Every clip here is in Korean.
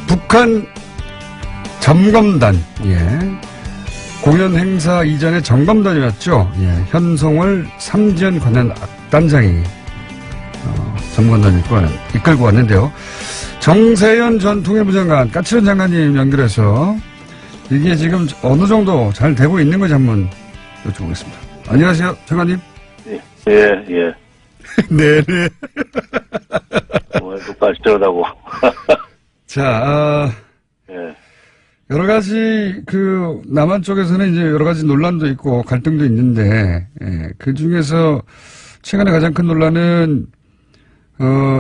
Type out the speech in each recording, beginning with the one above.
북한 점검단, 예. 공연 행사 이전에 점검단이었죠. 예. 현송월 삼지연 관련 악단장이 점검단을 이끌고 왔는데요. 정세현 전 통일부 장관, 까칠한 장관님 연결해서 이게 지금 어느 정도 잘 되고 있는 건지 한번 여쭤보겠습니다. 안녕하세요, 장관님. 예. 네네. 까칠하다고. 자, 예. 여러 가지, 남한 쪽에서는 이제 여러 가지 논란도 있고 갈등도 있는데, 예, 그 중에서 최근에 가장 큰 논란은,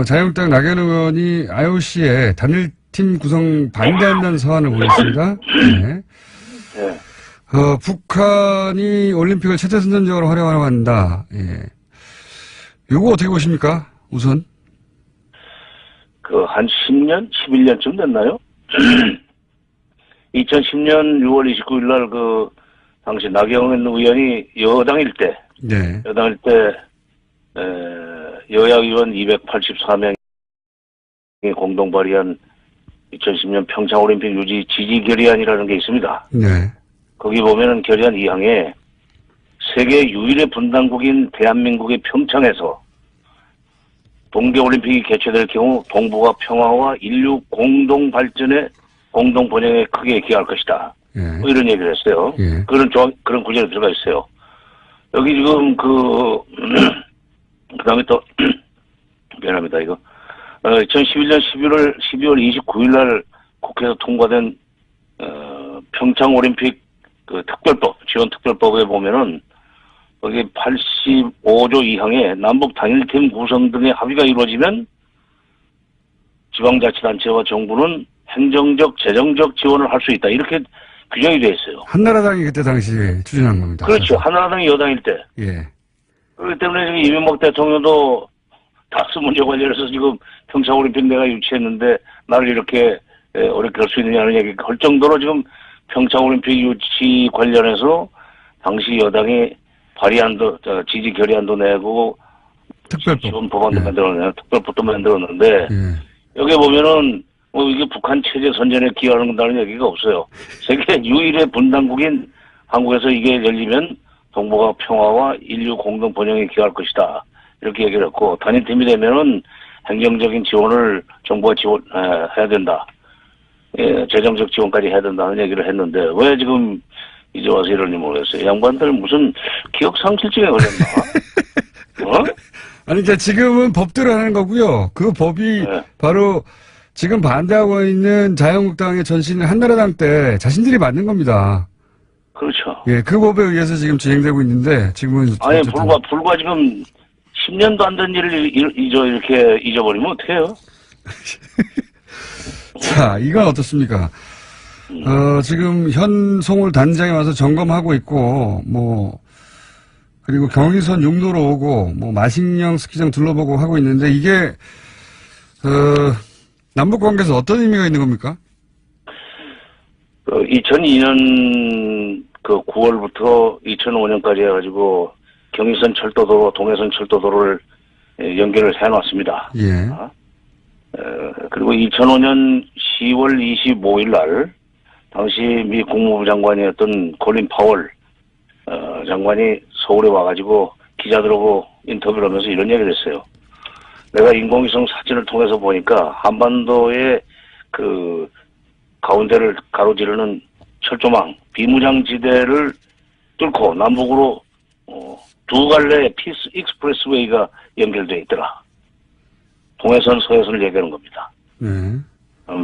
자유한국당 나경원 의원이 IOC에 단일팀 구성 반대한다는 서한을 보냈습니다. 예. 예. 북한이 올림픽을 최대 선전적으로 활용하려고 한다. 예. 요거 어떻게 보십니까? 우선. 한 10년? 11년쯤 됐나요? 2010년 6월 29일 날 당시 나경원 의원이 여당일 때, 네. 여야 의원 284명이 공동 발의한 2010년 평창올림픽 유지 지지 결의안이라는 게 있습니다. 네. 거기 보면은 결의안 2항에 세계 유일의 분단국인 대한민국의 평창에서 동계올림픽이 개최될 경우 동북아 평화와 인류 공동 발전에 공동 번영에 크게 기여할 것이다. 예. 뭐 이런 얘기를 했어요. 예. 그런 구절이 들어가 있어요. 여기 지금 그다음에 또 미안합니다 이거. 2011년 12월 29일 날 국회에서 통과된 평창올림픽 특별법 지원 특별법에 보면은 거기 85조 2항에 남북 단일팀 구성 등의 합의가 이루어지면 지방자치단체와 정부는 행정적, 재정적 지원을 할 수 있다. 이렇게 규정이 되어 있어요. 한나라당이 그때 당시에 추진한 겁니다. 그렇죠. 한나라당이 여당일 때. 예. 그렇기 때문에 지금 이명박 대통령도 닥스 문제 관련해서 지금 평창올림픽 내가 유치했는데 나를 이렇게 어렵게 할 수 있느냐는 얘기가 할 정도로 지금 평창올림픽 유치 관련해서 당시 여당이 발의안도, 지지 결의안도 내고, 특별법. 지원 법안도 예. 만들었는데, 특별법도 만들었는데, 예. 여기 보면은, 이게 북한 체제 선전에 기여한다는 얘기가 없어요. 세계 유일의 분단국인 한국에서 이게 열리면 동북아 평화와 인류 공동 번영에 기여할 것이다. 이렇게 얘기를 했고, 단일팀이 되면은 행정적인 지원을 정부가 해야 된다. 예, 재정적 지원까지 해야 된다는 얘기를 했는데, 왜 지금 이제 와서 이러는지 모르겠어요. 양반들 무슨 기억 상실증에 걸렸나? 아니, 이제 지금은 법대로 하는 거고요. 그 법이 네. 바로 지금 반대하고 있는 자유한국당의 전신을 한나라당 때 자신들이 만든 겁니다. 그렇죠. 예, 그 법에 의해서 지금 진행되고 있는데, 지금은. 아니, 불과 지금 10년도 안 된 일을 이렇게 잊어버리면 어떡해요? 자, 이건 어떻습니까? 지금 현송월 단장에 와서 점검하고 있고, 그리고 경의선 육로로 오고, 마식령 스키장 둘러보고 하고 있는데, 이게, 남북 관계에서 어떤 의미가 있는 겁니까? 2002년 9월부터 2005년까지 해가지고, 경의선 철도도로, 동해선 철도도로를 연결을 해놨습니다. 예. 그리고 2005년 10월 25일 날, 당시 미 국무부 장관이었던 콜린 파월 장관이 서울에 와가지고 기자들하고 인터뷰를 하면서 이런 얘기를 했어요. 내가 인공위성 사진을 통해서 보니까 한반도의 가운데를 가로지르는 철조망, 비무장지대를 뚫고 남북으로 두 갈래의 피스 익스프레스웨이가 연결되어 있더라. 동해선, 서해선을 얘기하는 겁니다.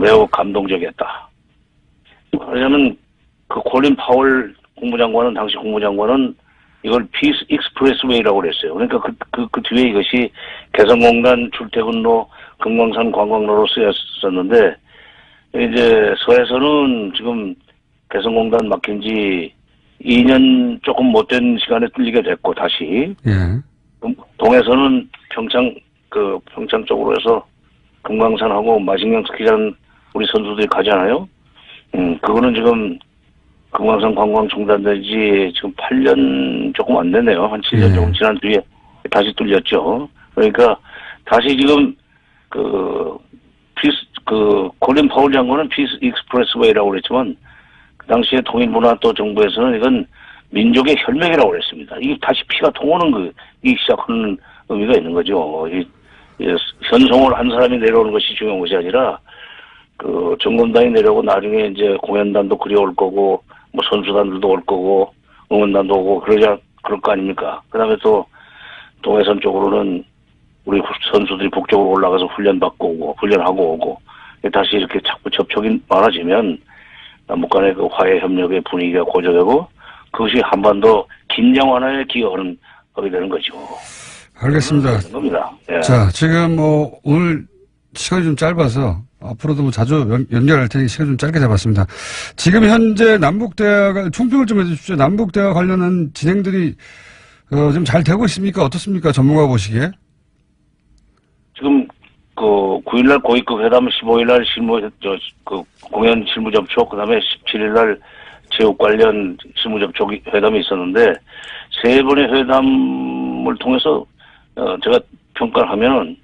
매우 감동적이었다. 왜냐하면 콜린 파월 국무장관은, 당시 국무장관은 이걸 피스 익스프레스웨이라고 그랬어요. 그러니까 그 뒤에 이것이 개성공단 출퇴근로, 금강산 관광로로 쓰였었는데, 이제 서해선은 지금 개성공단 막힌 지 2년 조금 못된 시간에 뚫리게 됐고, 다시. 예. 동해선은 평창 쪽으로 해서 금강산하고 마식령 스키장 우리 선수들이 가잖아요. 그거는 지금 금강산 관광 중단된 지 지금 8년 조금 안 되네요. 한 7년 조금 지난 뒤에 다시 뚫렸죠. 그러니까 다시 지금 콜린 파월 장관은 피스 익스프레스웨이라고 그랬지만, 그 당시에 통일부나 또 정부에서는 이건 민족의 혈맥이라고 그랬습니다. 이게 다시 피가 통하는 이 시작하는 의미가 있는 거죠. 현송을 한 사람이 내려오는 것이 중요한 것이 아니라, 정검단이 내려오고 나중에 이제 공연단도 그리 올 거고, 뭐 선수단들도 올 거고, 응원단도 오고, 그럴 거 아닙니까? 그 다음에 또, 동해선 쪽으로는 우리 선수들이 북쪽으로 올라가서 훈련받고 오고, 훈련하고 오고, 다시 이렇게 자꾸 접촉이 많아지면, 남북 간의 그 화해 협력의 분위기가 고조되고, 그것이 한반도 긴장 완화에 하게 되는 거죠. 알겠습니다. 겁니다. 예. 자, 지금 오늘 시간이 좀 짧아서 앞으로도 자주 연결할 테니 시간 좀 짧게 잡았습니다. 지금 현재 남북대화가 총평을 좀 해주십시오. 남북대화 관련한 진행들이 좀 잘 되고 있습니까? 어떻습니까? 전문가 보시기에? 지금 9일날 고위급 회담, 15일날 공연 실무 접촉, 그다음에 17일날 체육 관련 실무 접촉 회담이 있었는데, 세 번의 회담을 통해서 제가 평가를 하면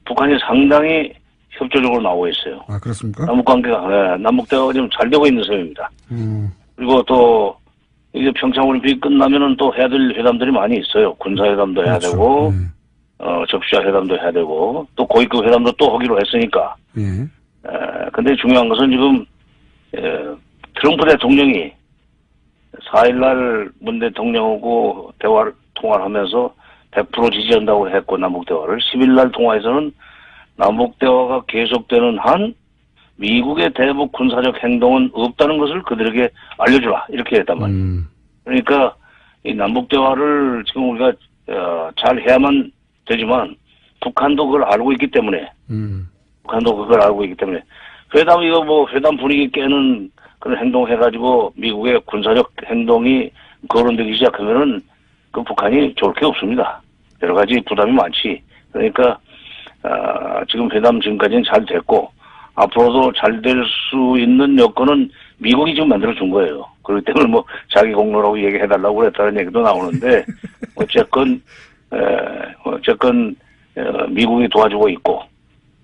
북한이 상당히 협조적으로 나오고 있어요. 아, 그렇습니까? 남북대화가 좀 잘 되고 있는 셈입니다. 그리고 또 이제 평창올림픽이 끝나면은 또 해야 될 회담들이 많이 있어요. 군사회담도 해야 그렇죠. 되고, 접시자 회담도 해야 되고, 또 고위급 회담도 또 하기로 했으니까. 근데 중요한 것은 지금, 트럼프 대통령이 4일날 문 대통령하고 통화를 하면서 100% 지지한다고 했고, 남북대화를. 10일날 통화에서는 남북대화가 계속되는 한 미국의 대북 군사적 행동은 없다는 것을 그들에게 알려주라. 이렇게 했단 말이에요. 그러니까 이 남북대화를 지금 우리가 잘 해야만 되지만 북한도 그걸 알고 있기 때문에 회담 분위기 깨는 그런 행동 해가지고 미국의 군사적 행동이 거론되기 시작하면은 그 북한이 좋을 게 없습니다. 여러 가지 부담이 많지. 그러니까 지금 회담 지금까지는 잘 됐고 앞으로도 잘 될 수 있는 여건은 미국이 지금 만들어 준 거예요. 그렇기 때문에 자기 공로라고 얘기해달라고 그랬다는 얘기도 나오는데 어쨌건 미국이 도와주고 있고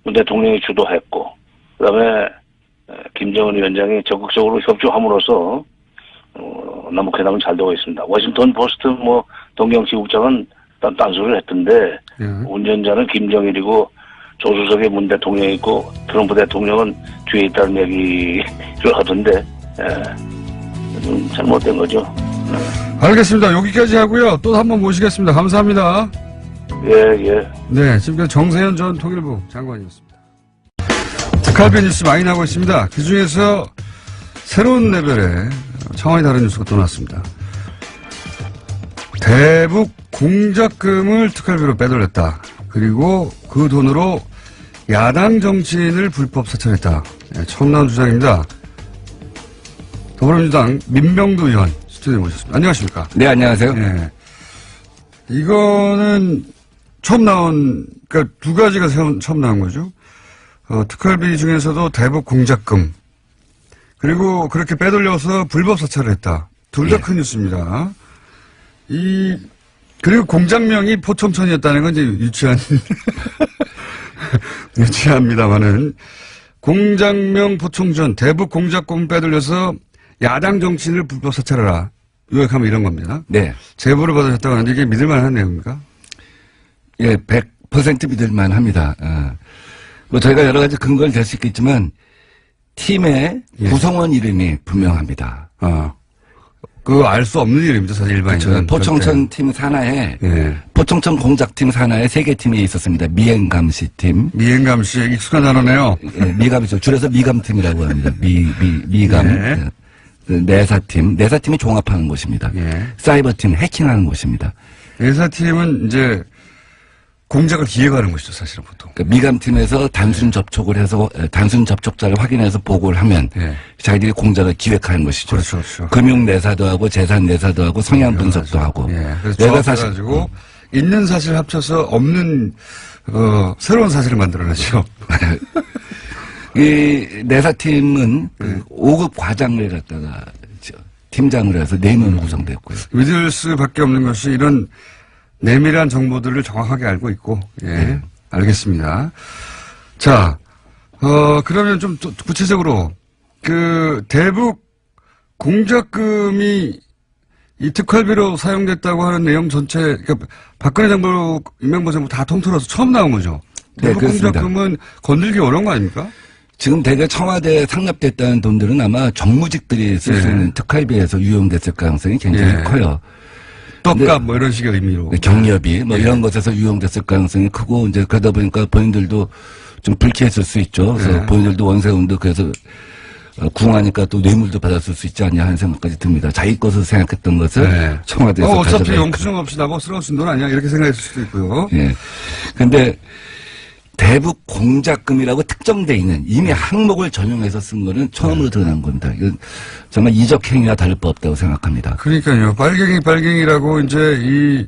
문 대통령이 주도했고 그다음에 김정은 위원장이 적극적으로 협조함으로써 남북회담은 잘 되고 있습니다. 워싱턴 포스트 동경지국장은 딴소리를 했던데 운전자는 김정일이고 조수석에 문 대통령이 있고 트럼프 대통령은 뒤에 있다는 얘기를 하던데 좀 잘못된 거죠. 알겠습니다. 여기까지 하고요. 또 한 번 모시겠습니다. 감사합니다. 예. 네, 지금까지 정세현 전 통일부 장관이었습니다. 특활비 뉴스 많이 나오고 있습니다. 그중에서 새로운 레벨의 차원이 다른 뉴스가 또 났습니다. 대북 공작금을 특활비로 빼돌렸다. 그리고 그 돈으로 야당 정치인을 불법 사찰했다. 네, 처음 나온 주장입니다. 더불어민주당 민병두 의원 스튜디오에 모셨습니다. 안녕하십니까? 네, 안녕하세요. 네. 이거는 처음 나온, 그러니까 두 가지가 처음 나온 거죠. 특활비 중에서도 대북 공작금. 그리고 그렇게 빼돌려서 불법 사찰을 했다. 둘 다 큰 뉴스입니다. 그리고 공장명이 포청천이었다는 건 이제 유치합니다만은 공장명 포청천 대북 공작금 빼돌려서 야당 정치인을 불법 사찰하라. 요약하면 이런 겁니다. 네. 제보를 받으셨다고 하는데 이게 믿을만한 내용입니까? 예, 100% 믿을만 합니다. 저희가 여러 가지 근거를 댈 수 있겠지만 팀의 구성원 이름이 분명합니다. 그거 알 수 없는 일입니다. 사실 일반인은. 그렇죠. 포청천 팀 산하에 포청천 공작팀 산하에 3개 팀이 있었습니다. 미행감시 팀. 미행감시 익숙한 단어네요. 미감이죠. 줄여서 미감팀이라고 합니다. 미감. 네. 내사팀. 내사팀이 종합하는 곳입니다. 사이버팀 해킹하는 곳입니다. 내사팀은 이제 공작을 기획하는 것이죠, 사실은 보통. 그러니까 미감팀에서 단순 접촉을 해서 단순 접촉자를 확인해서 보고를 하면 자기들이 공작을 기획하는 것이죠. 그렇죠. 금융 내사도 하고 재산 내사도 하고 성향 분석도 하고. 그래서 내가 사실 가지고 있는 사실 합쳐서 없는 새로운 사실을 만들어내죠. 이 내사팀은 5급 과장을 갖다가 팀장을 해서 4명으로 구성됐고요. 믿을 수밖에 없는 것이 이런 내밀한 정보들을 정확하게 알고 있고, 알겠습니다. 자, 그러면 좀 구체적으로, 대북 공작금이 이 특활비로 사용됐다고 하는 내용 전체, 그러니까 박근혜 정부, 이명박 정부 다 통틀어서 처음 나온 거죠. 네, 대북 그렇습니다. 공작금은 건들기 어려운 거 아닙니까? 지금 대개 청와대에 상납됐다는 돈들은 아마 정무직들이 쓸 수 네. 있는 특활비에서 유용됐을 가능성이 굉장히 네. 커요. 떡값 뭐 이런 식의 의미로. 경력이 뭐 이런 것에서 유용됐을 가능성이 크고 이제 그러다 보니까 본인들도 좀 불쾌했을 수 있죠. 그래서 네. 본인들도 원세훈도 그래서 궁하니까 또 뇌물도 받았을 수 있지 않냐 하는 생각까지 듭니다. 자기 것을 생각했던 것을 네. 청와대에서 어차피 가져가니까. 영수증 없이 나고 쓰러진 돈 아니야? 이렇게 생각했을 수도 있고요. 예. 근데 대북 공작금이라고 특정돼 있는 이미 항목을 전용해서 쓴 거는 처음으로 드러난 겁니다. 이건 정말 이적 행위와 다를 바 없다고 생각합니다. 그러니까요. 빨갱이라고 이제 이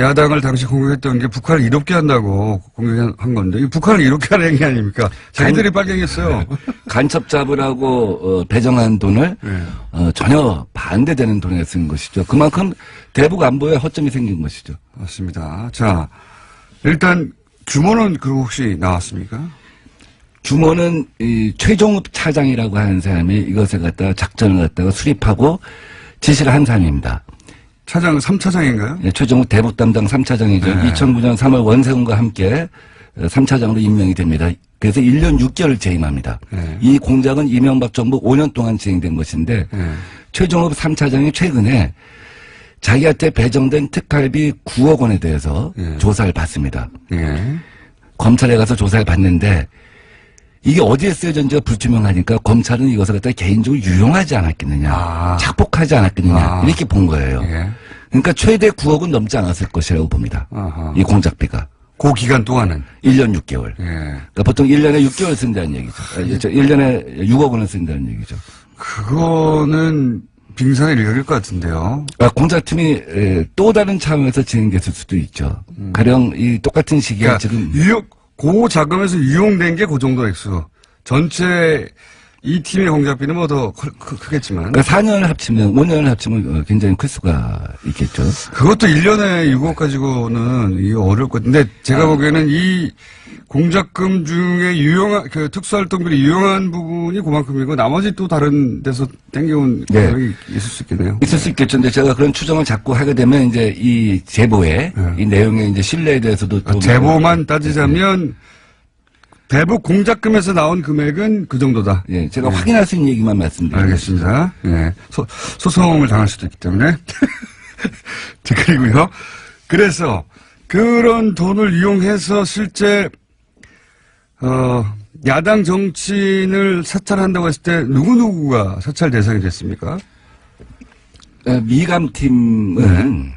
야당을 당시 공격했던 게 북한을 이롭게 한다고 공격한 건데, 이 북한을 이롭게 하는 행위 아닙니까? 자기들이 빨갱이했어요. 간첩 잡으라고 배정한 돈을 네. 전혀 반대되는 돈에 쓴 것이죠. 그만큼 대북 안보에 허점이 생긴 것이죠. 맞습니다. 자, 일단 규모는 그리고 혹시 나왔습니까? 규모는 이 최종욱 차장이라고 하는 사람이 이것을 갖다가 작전을 갖다가 수립하고 지시를 한 사람입니다. 차장, 3차장인가요? 예, 최종욱 대북 담당 3차장이죠. 네. 2009년 3월 원세훈과 함께 3차장으로 임명이 됩니다. 그래서 1년 6개월 재임합니다. 네. 이 공작은 이명박 정부 5년 동안 진행된 것인데 네. 최종욱 3차장이 최근에 자기한테 배정된 특활비 9억 원에 대해서 네. 조사를 받습니다. 예. 검찰에 가서 조사를 받는데 이게 어디에 쓰여졌는지가 불투명하니까 검찰은 이것을 갖다 개인적으로 유용하지 않았겠느냐, 아. 착복하지 않았겠느냐 아. 이렇게 본 거예요. 예. 그러니까 최대 9억은 넘지 않았을 것이라고 봅니다. 아하. 이 공작비가. 그 기간 동안은. 1년 6개월. 예. 그러니까 보통 1년에 6개월 쓴다는 얘기죠. 1년에 6억 원을 쓴다는 얘기죠. 그거는 빙산의 일각일 것 같은데요. 공작팀이 또 다른 차원에서 진행됐을 수도 있죠. 가령 이 똑같은 시기에 그러니까 지금 고 자금에서 유용된 게 그 정도 액수. 전체 이 팀의 공작비는 뭐 더 크겠지만. 그러니까 4년을 합치면 5년을 합치면 굉장히 클 수가 있겠죠. 그것도 1년에 6억 가지고는 이게 어려울 것 같은데 제가 보기에는 이 공작금 중에 유용한 특수활동비리 유용한 부분이 그만큼이고 나머지 또 다른 데서 땡겨온 네. 금액이 있을 수 있겠네요. 있을 수 있겠죠. 근데 제가 그런 추정을 자꾸 하게 되면 이제 이 제보에 이 내용의 이제 신뢰에 대해서도 또 제보만 따지자면 대북 공작금에서 나온 금액은 그 정도다. 예, 제가 확인할 수 있는 얘기만 말씀드립니다. 알겠습니다. 예. 소송을 당할 수도 있기 때문에. 자, 그리고요. 그래서 그런 돈을 이용해서 실제 야당 정치인을 사찰한다고 했을 때 누구누구가 사찰 대상이 됐습니까? 미감팀은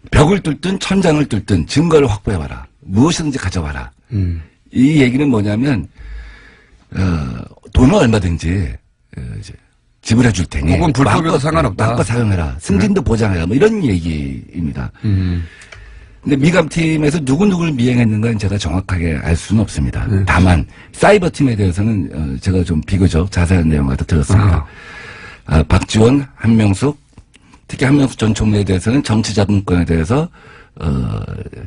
벽을 뚫든 천장을 뚫든 증거를 확보해와라. 무엇이든지 가져와라. 이 얘기는 뭐냐면 돈은 얼마든지 이제 지불해 줄 테니 혹은 불법이어도 마음껏, 상관없다. 마음껏 사용해라. 승진도 보장해라. 뭐 이런 얘기입니다. 근데 미감팀에서 누구누구를 미행했는가는 제가 정확하게 알 수는 없습니다. 다만 사이버팀에 대해서는 제가 좀 비교적 자세한 내용을 다 들었습니다. 박지원, 한명숙, 특히 한명숙 전 총리에 대해서는 정치자금권에 대해서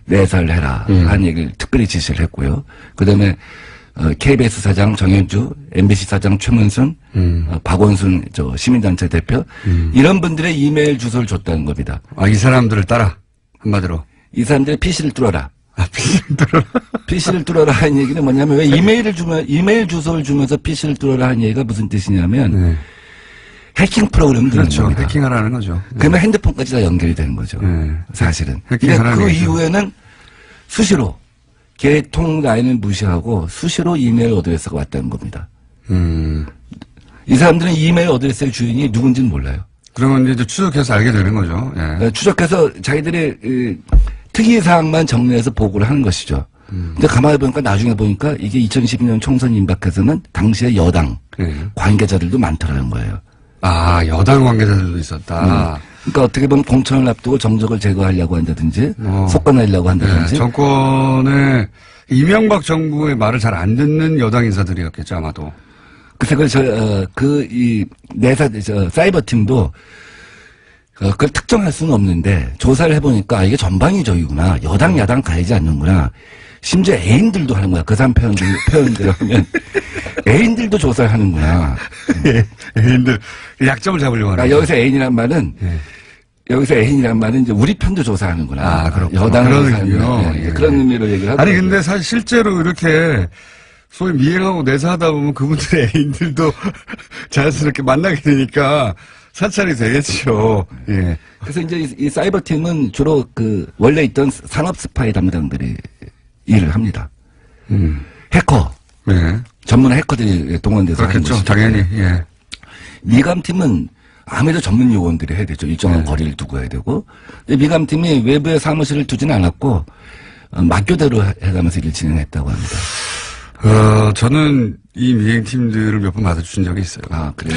내사를 해라 하는 얘기를 특별히 지시를 했고요. 그다음에 KBS 사장 정현주, MBC 사장 최문순, 박원순 시민단체 대표 이런 분들의 이메일 주소를 줬다는 겁니다. 이 사람들을 따라 한마디로. 이 사람들의 PC를 뚫어라. PC를 뚫어라. PC를 뚫어라 하는 얘기는 뭐냐면 왜 이메일 주소를 주면서 PC를 뚫어라 하는 얘기가 무슨 뜻이냐면 해킹 프로그램을 넣는 그렇죠. 겁니다. 해킹하라는 거죠. 그러면 핸드폰까지 다 연결이 되는 거죠. 사실은. 근데 해킹하라는 그 얘기죠. 이후에는 수시로 개통 라인을 무시하고 수시로 이메일 어드레스가 왔다는 겁니다. 이 사람들은 이메일 어드레스의 주인이 누군지는 몰라요. 그러면 이제 추적해서 알게 되는 거죠. 예. 추적해서 자기들의 특이사항만 정리해서 보고를 하는 것이죠. 근데 가만히 보니까 나중에 보니까 이게 2012년 총선 임박해서는 당시의 여당 관계자들도 많더라는 거예요. 여당 관계자들도 있었다. 그러니까 어떻게 보면 공천을 앞두고 정적을 제거하려고 한다든지 속아내려고 한다든지 정권의 이명박 정부의 말을 잘 안 듣는 여당 인사들이었겠죠 아마도. 그래서 사이버 팀도 그걸 특정할 수는 없는데 조사를 해보니까 이게 전방위적이구나. 여당 야당 가리지 않는구나. 심지어 애인들도 하는 거야. 그 사람 표현대로 하면 애인들도 조사를 하는구나. 애인들 약점을 잡으려고 하는 그러니까 여기서 애인이란 말은 여기서 애인이란 말은 이제 우리 편도 조사하는구나. 아, 그렇구나. 여당을 그런 조사하는 의미요. 예, 그런 의미로 얘기를 하더라고요. 아니 근데 사실 실제로 이렇게 소위 미행하고 내사하다 보면 그분들의 애인들도 자연스럽게 만나게 되니까 사찰이 되겠죠. 예. 그래서 이제 이 사이버 팀은 주로 그 원래 있던 산업 스파이 담당들이 일을 합니다. 해커, 예. 전문 해커들이 동원돼서 하는 그렇겠죠. 것이죠. 당연히. 예. 미감팀은 아무래도 전문 요원들이 해야 되죠. 일정한 거리를 두고 해야 되고. 근데 미감팀이 외부에 사무실을 두지는 않았고 막교대로 해가면서 일을 진행했다고 합니다. 저는 이 미행팀들을 몇 번 받아주신 적이 있어요. 아, 그래요?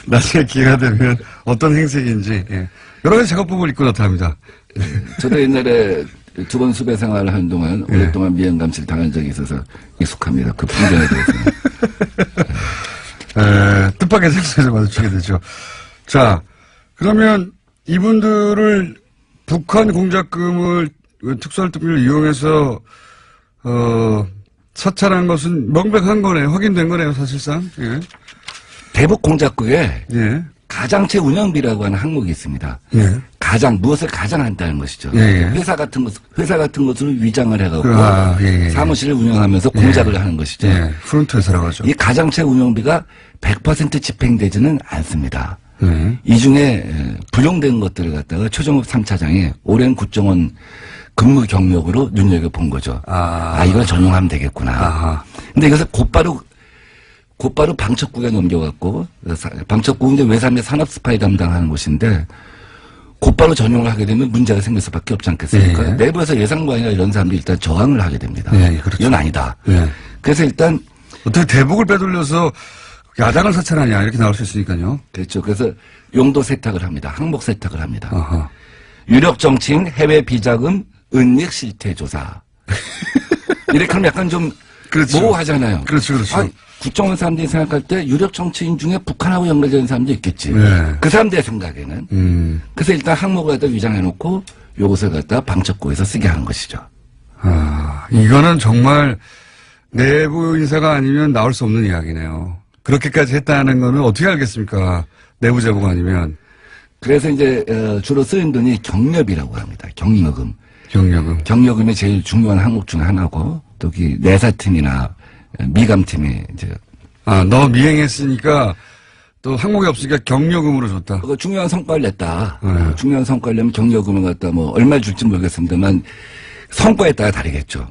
나중에 기회가 되면 어떤 행색인지, 예. 여러 가지 작업법을 입고 나타납니다. 저도 옛날에 2번 수배 생활을 하는 동안 오랫동안 미행감시를 당한 적이 있어서 익숙합니다. 그 풍경에 대해서는. 뜻밖의 생선에서 마주치게 되죠. 자, 그러면 이분들을 북한 공작금을 특수활동비를 이용해서 사찰한 것은 명백한 거네요. 확인된 거네요, 사실상. 예. 대북 공작국에 예. 가장체 운영비라고 하는 항목이 있습니다. 예. 무엇을 가장 한다는 것이죠. 예, 예. 회사 같은 것을 위장을 해갖고 예, 예. 사무실을 운영하면서 공작을 하는 것이죠. 예. 프론트 회사라고 하죠. 이 가장체 운영비가 100% 집행되지는 않습니다. 예. 이 중에 불용된 것들을 갖다가 최종업 3차장이 오랜 국정원 근무 경력으로 눈여겨본 거죠. 이걸 전용하면 되겠구나. 아하. 근데 이것을 곧바로 방첩국에 넘겨갖고, 방첩국은 이제 외삼의 산업 스파이 담당하는 곳인데, 곧바로 전용을 하게 되면 문제가 생길 수밖에 없지 않겠습니까? 예. 내부에서 예상관이나 이런 사람들이 일단 저항을 하게 됩니다. 예, 그렇죠. 이건 아니다. 예. 그래서 일단, 어떻게 대북을 빼돌려서 야당을 사찰하냐, 이렇게 나올 수 있으니까요. 그렇죠. 그래서 용도 세탁을 합니다. 항목 세탁을 합니다. 아하. 유력 정치인 해외 비자금 은닉 실태 조사. 이렇게 하면 약간 좀 그렇죠. 모호하잖아요. 그렇죠, 그렇죠. 국정원 사람들이 생각할 때 유력 정치인 중에 북한하고 연결되는 사람도 있겠지. 네. 그 사람들의 생각에는. 그래서 일단 항목을 갖다 위장해놓고 요것을 갖다 방첩국에서 쓰게 하는 것이죠. 이거는 정말 내부 인사가 아니면 나올 수 없는 이야기네요. 그렇게까지 했다는 거는 어떻게 알겠습니까? 내부 제보가 아니면. 그래서 이제 주로 쓰인 돈이 경력이라고 합니다. 경력금. 경력금이 제일 중요한 항목 중에 하나고 또 내사팀이나 미감팀이 이제 너 미행했으니까 또 항목이 없으니까 경력금으로 줬다. 그거 중요한 성과를 냈다. 중요한 성과를 내면 경력금을 갖다 뭐 얼마 줄지 모르겠습니다만 성과에 따라 다르겠죠.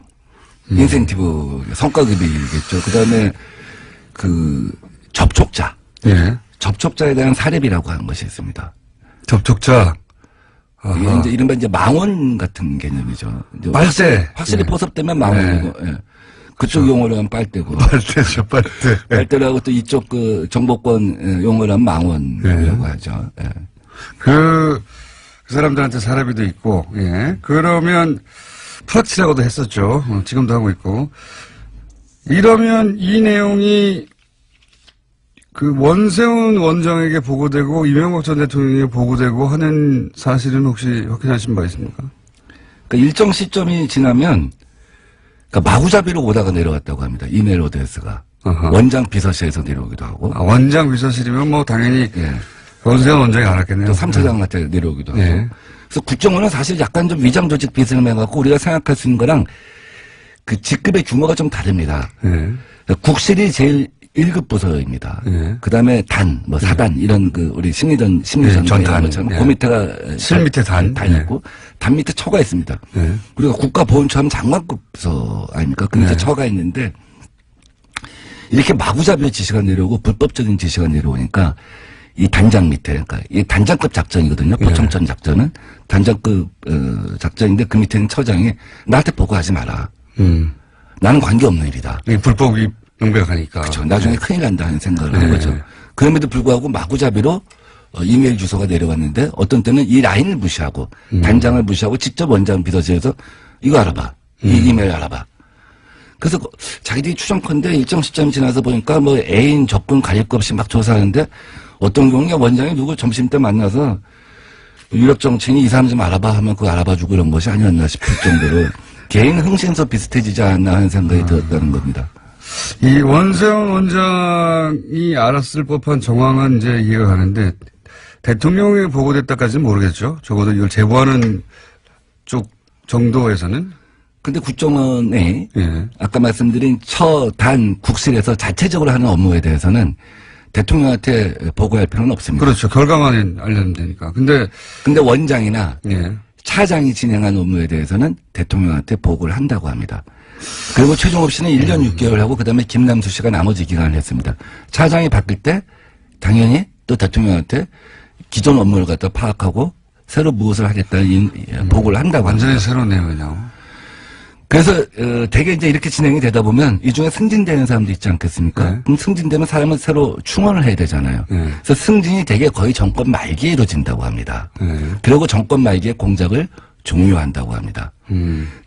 인센티브 성과급이겠죠. 그다음에 그 접촉자. 예. 접촉자에 대한 사례비라고 하는 것이 있습니다. 접촉자. 이게 이제 이른바 이제 망원 같은 개념이죠. 이제 빨대. 확실히 포섭되면 망원이고, 예. 그쪽 용어로 하면 빨대고. 빨대죠, 빨대. 빨대라고 또 이쪽 그 정보권 용어로 하면 망원이라고 하죠. 예. 그 사람들한테 사례비도 있고, 예. 그러면 프락치라고도 했었죠. 지금도 하고 있고. 이러면 이 내용이 그 원세훈 원장에게 보고되고 이명박 전 대통령에게 보고되고 하는 사실은 혹시 확인하신 바 있습니까? 그러니까 일정 시점이 지나면 그러니까 마구잡이로 오다가 내려왔다고 합니다. 이메일 어드레스가. 원장 비서실에서 내려오기도 하고. 원장 비서실이면 뭐 당연히 예. 원세훈 원장이 알았겠네요. 또 3차장한테 내려오기도 하고. 예. 그래서 국정원은 사실 약간 좀 위장조직 비스듬 해갖고 우리가 생각할 수 있는 거랑 그 직급의 규모가 좀 다릅니다. 예. 그러니까 국실이 제일 1급 부서입니다. 예. 그 다음에 단, 사단, 이런 우리 심리전 전단. 것처럼 예. 그 밑에가 실 밑에 단. 있고, 단 밑에 처가 있습니다. 예. 우리가 국가보훈처 하면 장관급 부서 아닙니까? 그 밑에 네. 처가 있는데, 이렇게 마구잡이의 지시가 내려오고, 불법적인 지시가 내려오니까, 이 단장 밑에, 그러니까 이 단장급 작전이거든요. 포청천 작전은. 단장급, 작전인데 그 밑에는 처장이 나한테 보고하지 마라. 나는 관계없는 일이다. 이 불법이 명백하니까. 그렇죠. 나중에 큰일 난다 하는 생각을 한 거죠. 그럼에도 불구하고 마구잡이로 이메일 주소가 내려왔는데 어떤 때는 이 라인을 무시하고 단장을 무시하고 직접 원장 비서실에서 이거 알아봐. 이 이메일 알아봐. 그래서 자기들이 추정컨대 일정 시점이 지나서 보니까 뭐 애인 적군 가릴 것 없이 막 조사하는데 어떤 경우에 원장이 누구 점심때 만나서 유력 정치인이 이 사람 좀 알아봐 하면 그거 알아봐주고 이런 것이 아니었나 싶을 정도로 개인 흥신소 비슷해지지 않나 하는 생각이 들었다는 겁니다. 이 원세훈 원장이 알았을 법한 정황은 이제 이해가 가는데 대통령에 보고됐다까지는 모르겠죠. 적어도 이걸 제보하는 쪽 정도에서는. 근데 국정원에 예. 아까 말씀드린 처단 국실에서 자체적으로 하는 업무에 대해서는 대통령한테 보고할 필요는 없습니다. 그렇죠. 결과만 알려면 되니까. 근데 원장이나 예. 차장이 진행한 업무에 대해서는 대통령한테 보고를 한다고 합니다. 그리고 최종업 씨는 1년 6개월 하고 그다음에 김남수 씨가 나머지 기간을 했습니다. 차장이 바뀔 때 당연히 또 대통령한테 기존 업무를 갖다 파악하고 새로 무엇을 하겠다는 보고를 한다고 합니다. 완전히 새로운 내용이네요. 그래서 대개 이제 이렇게 진행이 되다 보면 이 중에 승진되는 사람도 있지 않겠습니까? 네. 그럼 승진되면 사람은 새로 충원을 해야 되잖아요. 네. 그래서 승진이 대개 거의 정권 말기에 이루어진다고 합니다. 네. 그리고 정권 말기에 공작을 종료한다고 합니다.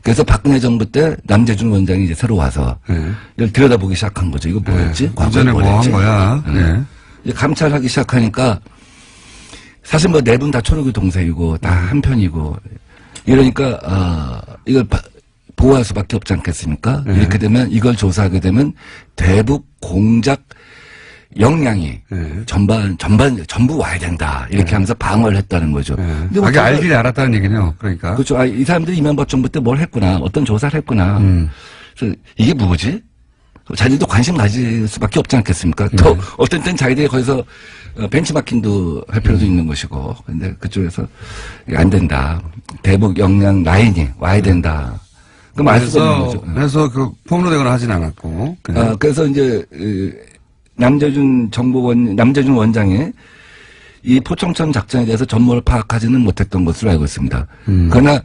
그래서 박근혜 정부 때 남재준 원장이 이제 새로 와서 이걸 들여다보기 시작한 거죠. 이거 뭐였지? 네. 과거에 이전에 뭐 뭘 한 했지? 거야. 네. 이제 감찰하기 시작하니까 사실 뭐 네 분 다 초록이 동생이고 다 한편이고 이러니까 이걸 보호할 수밖에 없지 않겠습니까? 네. 이렇게 되면 이걸 조사하게 되면 대북 공작 역량이 네. 전부 와야 된다. 이렇게 하면서 방어를 했다는 거죠. 네. 근데 뭐 자기 알긴 알았다는 얘기네요. 그러니까. 그렇죠. 이 사람들이 이명박 정부 때 뭘 했구나. 어떤 조사를 했구나. 그래서 이게 뭐지? 자기들도 관심 가질 수밖에 없지 않겠습니까? 또 어떤 때는 자기들이 거기서 벤치마킹도 할 필요도 있는 것이고. 근데 그쪽에서 이게 안 된다. 대북 역량 라인이 와야 된다. 그럼 알 수가 없는 거죠. 그래서 그 폭로되거나 하진 않았고. 그래서 이제 남재준 원장이 이 포청천 작전에 대해서 전모를 파악하지는 못했던 것으로 알고 있습니다. 그러나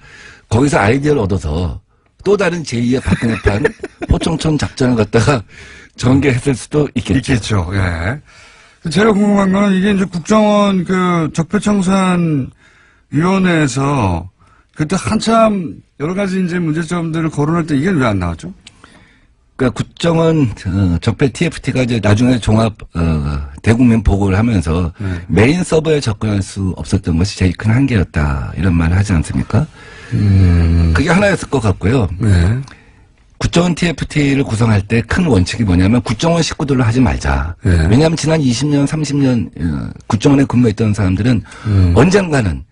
거기서 아이디어를 얻어서 또 다른 제2의 박근혜판 포청천 작전을 갖다가 전개했을 수도 있겠죠. 있겠죠. 예. 제가 궁금한 거는 이게 이제 국정원 그 적폐청산 위원회에서 그때 한참 여러 가지 이제 문제점들을 거론할 때 이게 왜 안 나왔죠? 그러니까 국정원 적폐 TFT가 이제 나중에 종합 대국민 보고를 하면서 메인 서버에 접근할 수 없었던 것이 제일 큰 한계였다 이런 말을 하지 않습니까? 그게 하나였을 것 같고요. 네. 국정원 TFT를 구성할 때 큰 원칙이 뭐냐면 국정원 식구들로 하지 말자. 네. 왜냐하면 지난 20년, 30년 국정원에 근무했던 사람들은 언젠가는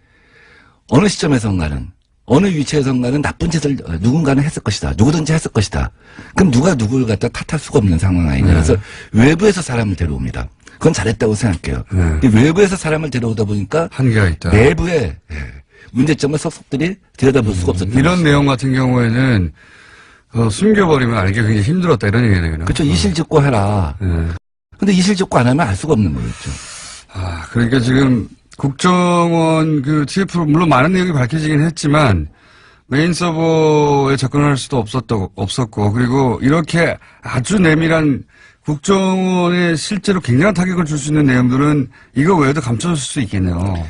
어느 시점에선가는 어느 위치에선가는 나쁜 짓을 누군가는 했을 것이다. 누구든지 했을 것이다. 그럼 누가 누구를 갖다 탓할 수가 없는 상황 아니냐. 그래서 외부에서 사람을 데려옵니다. 그건 잘했다고 생각해요. 외부에서 사람을 데려오다 보니까 한계가 있다. 내부의 문제점을 속속들이 들여다볼 수가 없었다. 이런 내용 같은 경우에는 숨겨버리면 알기 굉장히 힘들었다 이런 얘기네요. 그렇죠. 이실직고 해라. 근데 이실직고 안 하면 알 수가 없는 거였죠. 그러니까 지금 국정원 그 TF 물론 많은 내용이 밝혀지긴 했지만 메인 서버에 접근할 수도 없었고 그리고 이렇게 아주 내밀한 국정원에 실제로 굉장한 타격을 줄 수 있는 내용들은 이거 외에도 감춰질 수 있겠네요.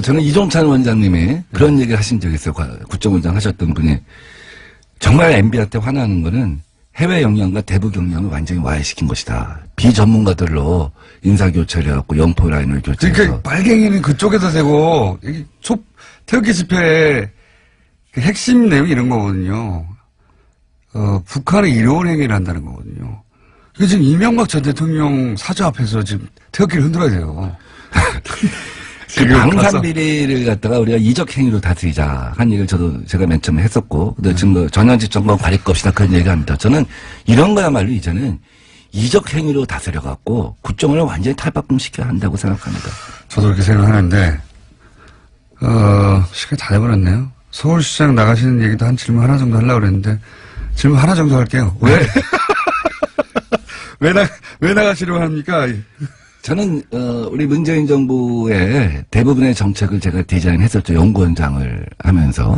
저는 이종찬 원장님이 그런 얘기를 하신 적이 있어요. 국정원장 하셨던 분이 정말 MB한테 화나는 거는 해외 역량과 대북 역량을 완전히 와해시킨 것이다. 비전문가들로 인사교체를 해갖고 영포 라인을 교체해서. 그러니까 빨갱이는 그쪽에서 되고 태극기 집회의 그 핵심 내용이 이런 거거든요. 북한의 이로운 행위를 한다는 거거든요. 그 지금 이명박 전 대통령 사저 앞에서 지금 태극기를 흔들어야 돼요. 그 방산비리를 갖다가 우리가 이적 행위로 다스리자 한 얘기를 제가 맨 처음에 했었고, 근데 지금 뭐 전현직 정권 가릴 것이다 그런 얘기 합니다. 저는 이런 거야말로 이제는 이적 행위로 다스려갖고 국정원을 완전히 탈바꿈시켜야 한다고 생각합니다. 저도 그렇게 생각하는데, 시간이 다 돼버렸네요. 서울시장 나가시는 얘기도 한 질문 하나 정도 하려고 그랬는데, 질문 하나 정도 할게요. 왜 나가시려고 합니까? 저는 우리 문재인 정부의 대부분의 정책을 제가 디자인했었죠. 연구원장을 하면서.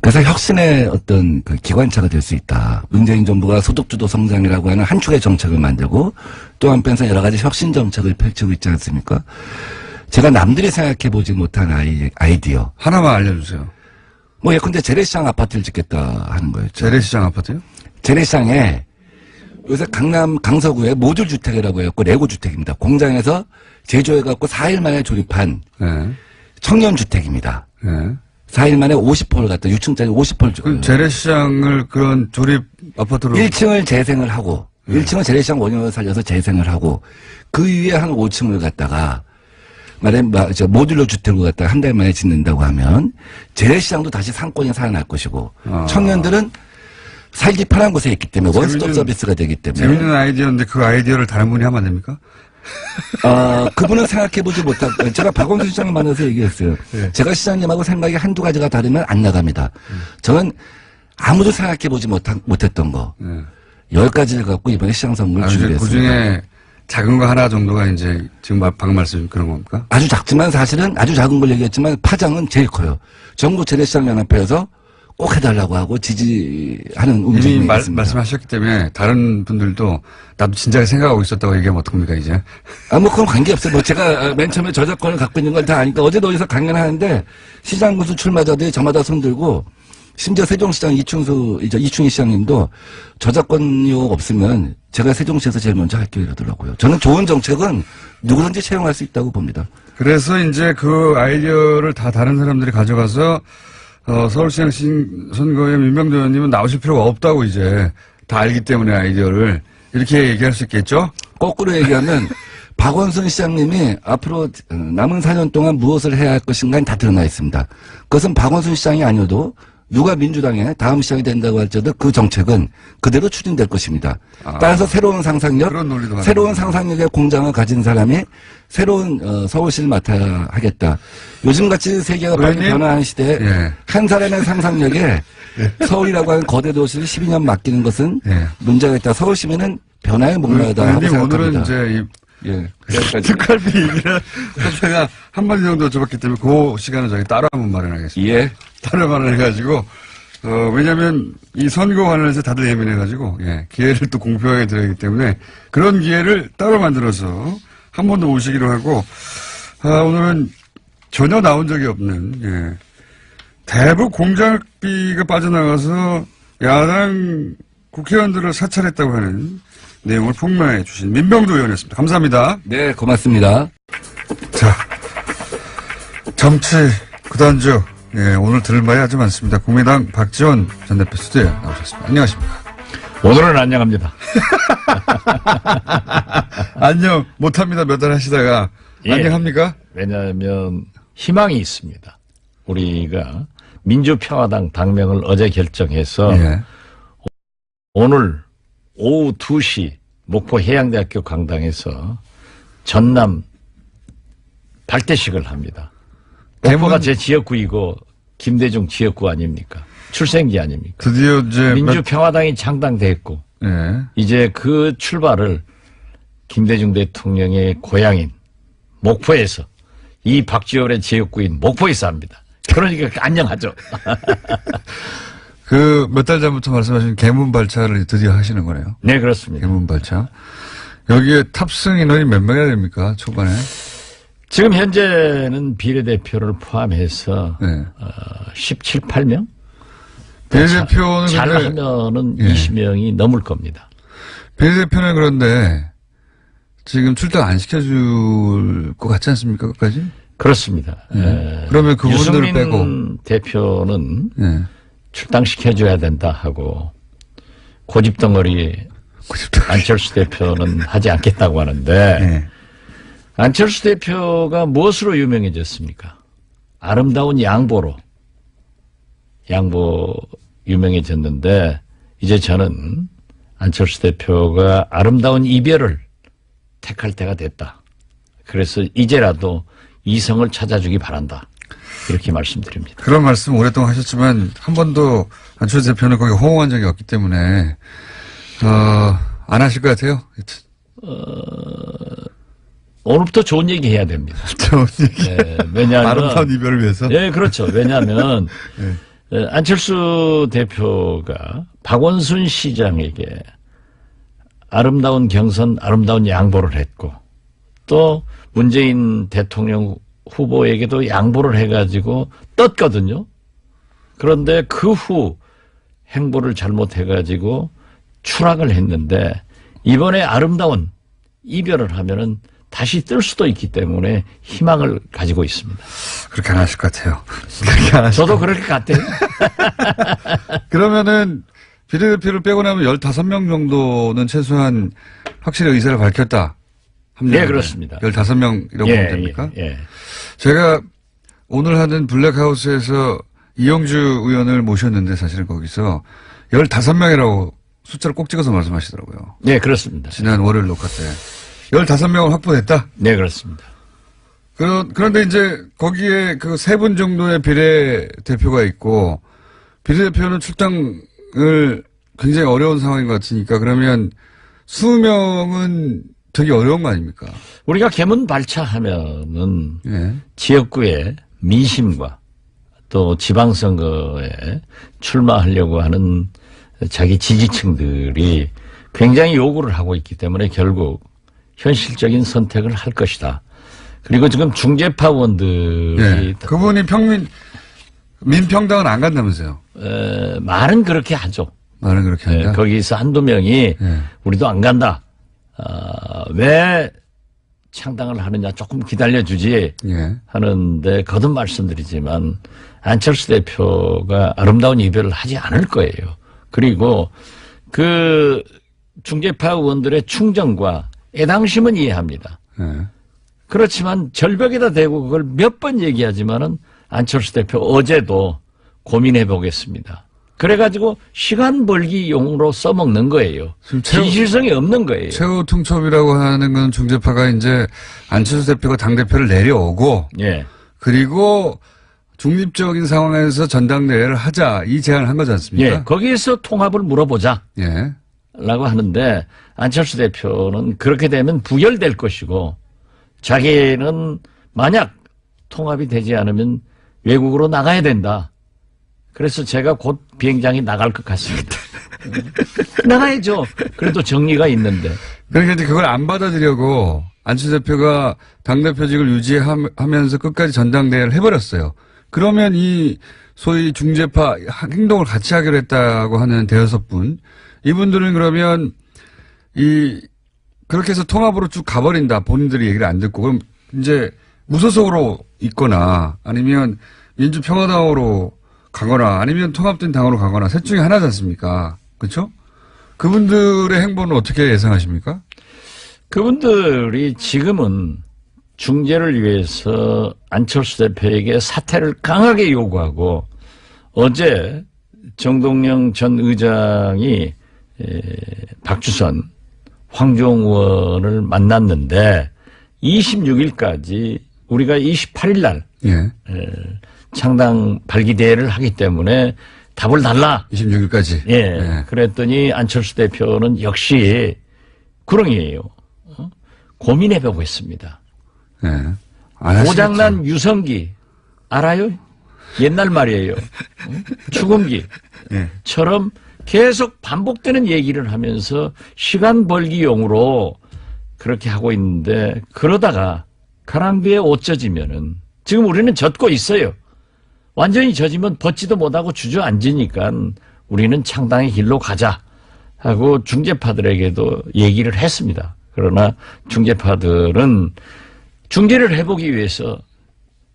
그래서 혁신의 어떤 그 기관차가 될 수 있다. 문재인 정부가 소득주도 성장이라고 하는 한 축의 정책을 만들고 또 한편에서 여러 가지 혁신 정책을 펼치고 있지 않습니까? 제가 남들이 생각해보지 못한 아이디어. 하나만 알려주세요. 뭐 예컨대 재래시장 아파트를 짓겠다 하는 거였죠. 재래시장 아파트요? 재래시장에 요새 강남 강서구에 모듈 주택이라고 해갖고 레고 주택입니다. 공장에서 제조해갖고 4일 만에 조립한 청년 주택입니다. 4일 만에 50호를 갖다 6층짜리 50호를 그 재래시장을 그런 조립 아파트로 1층을 재생을 하고 1층은 재래시장 원형을 살려서 재생을 하고 그 위에 한 5층을 갖다가 모듈러 주택을 갖다가 한 달 만에 짓는다고 하면 재래시장도 다시 상권이 살아날 것이고 청년들은 살기 편한 곳에 있기 때문에 원스톱 서비스가 되기 때문에 재밌는 아이디어인데 그 아이디어를 다른 분이 하면 안 됩니까? 그분은 생각해보지 못하고 제가 박원순 시장을 만나서 얘기했어요. 네. 제가 시장님하고 생각이 한두 가지가 다르면 안 나갑니다. 저는 아무도 생각해보지 못했던 거 10가지를 갖고 이번에 시장 선거를 준비했습니다. 그중에 작은 거 하나 정도가 이제 지금 방금 말씀 그런 겁니까? 아주 작지만 사실은 아주 작은 걸 얘기했지만 파장은 제일 커요. 전국 재래시장연합회에서 꼭 해달라고 하고 지지하는 움직임이 이미 있습니다. 말씀하셨기 때문에 다른 분들도 나도 진작에 생각하고 있었다고 얘기하면 어떡합니까 이제? 그건 관계없어요. 제가 맨 처음에 저작권을 갖고 있는 걸 다 아니까 어제도 어디서 강연하는데 시장 군수 출마자들이 저마다 손들고 심지어 세종시장 이충희 시장님도 저작권료 없으면 제가 세종시에서 제일 먼저 할게요 이러더라고요. 저는 좋은 정책은 누구든지 채용할 수 있다고 봅니다. 그래서 이제 그 아이디어를 다 다른 사람들이 가져가서 서울시장 선거에 민병도 의원님은 나오실 필요가 없다고 이제 다 알기 때문에 아이디어를 이렇게 얘기할 수 있겠죠? 거꾸로 얘기하면 박원순 시장님이 앞으로 남은 4년 동안 무엇을 해야 할 것인가는 다 드러나 있습니다. 그것은 박원순 시장이 아니어도 누가 민주당의 다음 시장이 된다고 할지라도 그 정책은 그대로 추진될 것입니다. 따라서 새로운 상상력, 새로운 상상력의 공장을 가진 사람이 새로운 서울시를 맡아야 하겠다. 요즘같이 세계가 빨리 변화하는 시대에 한 사람의 상상력에 서울이라고 하는 거대 도시를 12년 맡기는 것은 문제가 있다. 서울 시민은 변화에 목마르다 하고 생각합니다. 오늘은 이제 특활비 얘기를 하다가 한마디 정도 줘봤기 때문에 그 시간은 저희 따로 한번 마련하겠습니다. 예. 따로 마련해가지고 왜냐하면 이 선거 관련해서 다들 예민해가지고 기회를 또 공평하게 드려야 하기 때문에 그런 기회를 따로 만들어서 한 번 더 오시기로 하고 오늘은 전혀 나온 적이 없는 대북 공작비가 빠져나가서 야당 국회의원들을 사찰했다고 하는 내용을 폭로해 주신 민병도 의원이었습니다. 감사합니다. 네, 고맙습니다. 자, 정치 구단주 오늘 들을 말이 아주 많습니다. 국민의당 박지원 전 대표 스튜디오에 나오셨습니다. 안녕하십니까? 오늘은 안녕합니다. 안녕 못합니다. 몇 달 하시다가 안녕합니까? 왜냐하면 희망이 있습니다. 우리가 민주평화당 당명을 어제 결정해서 오늘 오후 2시 목포 해양대학교 강당에서 전남 발대식을 합니다. 목포가 제 지역구이고 김대중 지역구 아닙니까? 출생지 아닙니까? 드디어 이제 민주평화당이 창당됐고 이제 그 출발을 김대중 대통령의 고향인 목포에서 이 박지원의 지역구인 목포에서 합니다. 그러니까 안녕하죠. 그 몇 달 전부터 말씀하신 개문 발차를 드디어 하시는 거네요. 네, 그렇습니다. 개문 발차. 여기에 탑승 인원이 몇 명이나 됩니까? 초반에? 지금 현재는 비례대표를 포함해서 17, 18명? 비례대표는 잘하면은 20명이 넘을 겁니다. 비례대표는 그런데 지금 출당 안 시켜줄 것 같지 않습니까? 끝까지? 그렇습니다. 그러면 그분들을 빼고 유승민 대표는 출당시켜줘야 된다 하고 고집덩어리 안철수 대표는 하지 않겠다고 하는데 안철수 대표가 무엇으로 유명해졌습니까? 아름다운 양보 유명해졌는데 이제 저는 안철수 대표가 아름다운 이별을 택할 때가 됐다. 그래서 이제라도 이성을 찾아주기 바란다. 이렇게 말씀드립니다. 그런 말씀 오랫동안 하셨지만 한 번도 안철수 대표는 거기 호응한 적이 없기 때문에 안 하실 것 같아요. 오늘부터 좋은 얘기 해야 됩니다. 좋은 얘기. 왜냐하면 아름다운 이별을 위해서. 네, 그렇죠. 왜냐하면 안철수 대표가 박원순 시장에게 아름다운 경선, 아름다운 양보를 했고 또 문재인 대통령 후보에게도 양보를 해가지고 떴거든요. 그런데 그 후 행보를 잘못해가지고 추락을 했는데 이번에 아름다운 이별을 하면은 다시 뜰 수도 있기 때문에 희망을 가지고 있습니다. 그렇게 안 하실 것 같아요. 그렇게 안 하실 저도 그럴 것 같아요. 그러면은 비례대표를 빼고 나면 15명 정도는 최소한 확실히 의사를 밝혔다. 네, 그렇습니다. 15명이라고 보면 됩니까? 예. 제가 오늘 하는 블랙하우스에서 이영주 의원을 모셨는데 사실은 거기서 15명이라고 숫자를 꼭 찍어서 말씀하시더라고요. 네, 그렇습니다. 지난 월요일 녹화 때. 15명을 확보됐다? 네, 그렇습니다. 그런데 이제 거기에 그 3분 정도의 비례대표가 있고 비례대표는 출당을 굉장히 어려운 상황인 것 같으니까 그러면 20명은 되게 어려운 거 아닙니까? 우리가 개문발차하면은 예. 지역구의 민심과 또 지방선거에 출마하려고 하는 자기 지지층들이 굉장히 요구를 하고 있기 때문에 결국 현실적인 선택을 할 것이다. 그리고 지금 중재파 의원들이 예. 그분이 민평당은 안 간다면서요? 말은 그렇게 하죠. 말은 그렇게 한다? 거기서 한두 명이 우리도 안 간다. 왜 창당을 하느냐 조금 기다려주지 하는데 거듭 말씀드리지만 안철수 대표가 아름다운 이별을 하지 않을 거예요. 그리고 그 중재파 의원들의 충정과 애당심은 이해합니다. 그렇지만 절벽에다 대고 그걸 몇 번 얘기하지만은 안철수 대표 어제도 고민해 보겠습니다. 그래가지고 시간 벌기용으로 써먹는 거예요. 진실성이 없는 거예요. 최후 통첩이라고 하는 건 중재파가 이제 안철수 대표가 당대표를 내려오고 예. 그리고 중립적인 상황에서 전당대회를 하자 이 제안을 한 거지 않습니까? 예. 거기에서 통합을 물어보자. 예. 라고 하는데 안철수 대표는 그렇게 되면 부결될 것이고 자기는 만약 통합이 되지 않으면 외국으로 나가야 된다. 그래서 제가 곧 비행장이 나갈 것 같습니다. 나가야죠. 그래도 정리가 있는데. 그러니까 이제 그걸 안 받아들이려고 안철수 대표가 당대표직을 유지하면서 끝까지 전당대회를 해버렸어요. 그러면 이 소위 중재파 행동을 같이 하기로 했다고 하는 대여섯 분, 이분들은 그러면 그렇게 해서 통합으로 쭉 가버린다. 본인들이 얘기를 안 듣고. 그럼 이제 무소속으로 있거나 아니면 민주평화당으로 가거나 아니면 통합된 당으로 가거나 셋 중에 하나지 않습니까? 그렇죠? 그분들의 행보는 어떻게 예상하십니까? 그분들이 지금은 중재를 위해서 안철수 대표에게 사퇴를 강하게 요구하고 어제 정동영 전 의장이 박주선, 황교안 의원을 만났는데 26일까지 우리가 28일 날 창당 발기대회를 하기 때문에 답을 달라. 26일까지. 예. 그랬더니 안철수 대표는 역시 구렁이에요. 고민해보고 있습니다. 고장난 유성기 알아요? 옛날 말이에요. 추금기처럼 계속 반복되는 얘기를 하면서 시간 벌기용으로 그렇게 하고 있는데 그러다가 가랑비에 옷 젖으면은 지금 우리는 젖고 있어요. 완전히 젖으면 벗지도 못하고 주저앉으니까 우리는 창당의 길로 가자 하고 중재파들에게도 얘기를 했습니다. 그러나 중재파들은 중재를 해보기 위해서